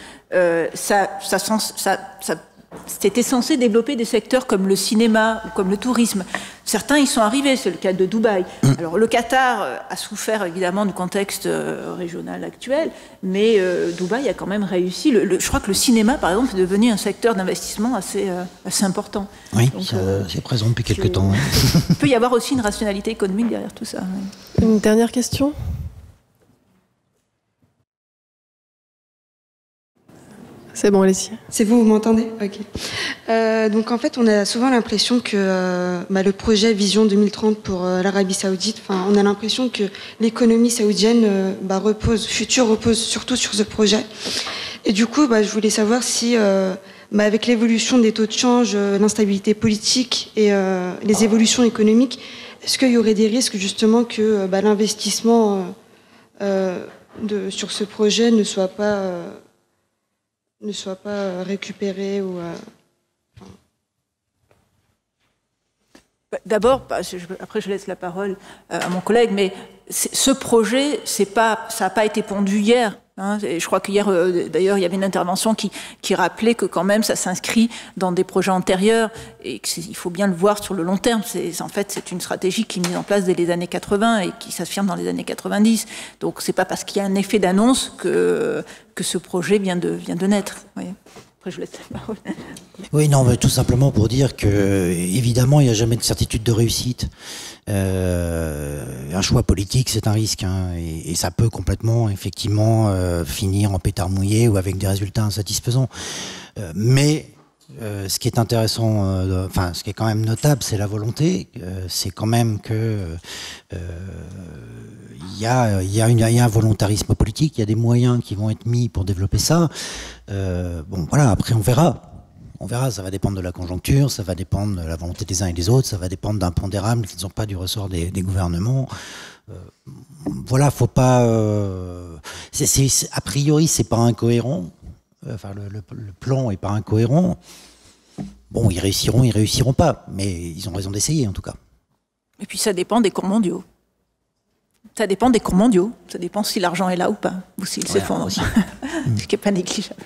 c'était censé développer des secteurs comme le cinéma ou comme le tourisme. Certains y sont arrivés, c'est le cas de Dubaï. Alors le Qatar a souffert évidemment du contexte régional actuel, mais Dubaï a quand même réussi. Je crois que le cinéma, par exemple, est devenu un secteur d'investissement assez important. Oui, c'est présent depuis quelques temps. Il peut y avoir aussi une rationalité économique derrière tout ça. Oui. Une dernière question ? C'est bon, allez-y. C'est bon, vous m'entendez? Ok. Donc en fait, on a souvent l'impression que le projet Vision 2030 pour l'Arabie Saoudite, on a l'impression que l'économie saoudienne repose surtout sur ce projet. Et du coup, je voulais savoir si, avec l'évolution des taux de change, l'instabilité politique et les évolutions économiques, est-ce qu'il y aurait des risques justement que l'investissement sur ce projet ne soit pas récupéré ou D'abord, après je laisse la parole à mon collègue, mais ce projet, ça n'a pas été pondu hier. Et je crois qu'hier, d'ailleurs, il y avait une intervention qui rappelait que quand même ça s'inscrit dans des projets antérieurs et qu'il faut bien le voir sur le long terme. En fait, c'est une stratégie qui est mise en place dès les années 80 et qui s'affirme dans les années 90. Donc, c'est pas parce qu'il y a un effet d'annonce que ce projet vient de naître. Oui. Après, je laisse la parole. Oui, non, mais tout simplement pour dire que, évidemment, il n'y a jamais de certitude de réussite. Un choix politique, c'est un risque, et ça peut complètement, effectivement, finir en pétard mouillé ou avec des résultats insatisfaisants. Mais ce qui est intéressant, ce qui est quand même notable, c'est la volonté. C'est quand même que il y a un volontarisme politique, il y a des moyens qui vont être mis pour développer ça. Après on verra. On verra, ça va dépendre de la conjoncture, ça va dépendre de la volonté des uns et des autres, ça va dépendre d'impondérables qui ne sont pas du ressort des gouvernements. Faut pas... a priori, c'est pas incohérent. Le plan est pas incohérent. Bon, ils réussiront pas, mais ils ont raison d'essayer en tout cas. Et puis ça dépend des cours mondiaux. Ça dépend des cours mondiaux. Ça dépend si l'argent est là ou pas, ou s'il s'effondre. Ce qui n'est pas négligeable.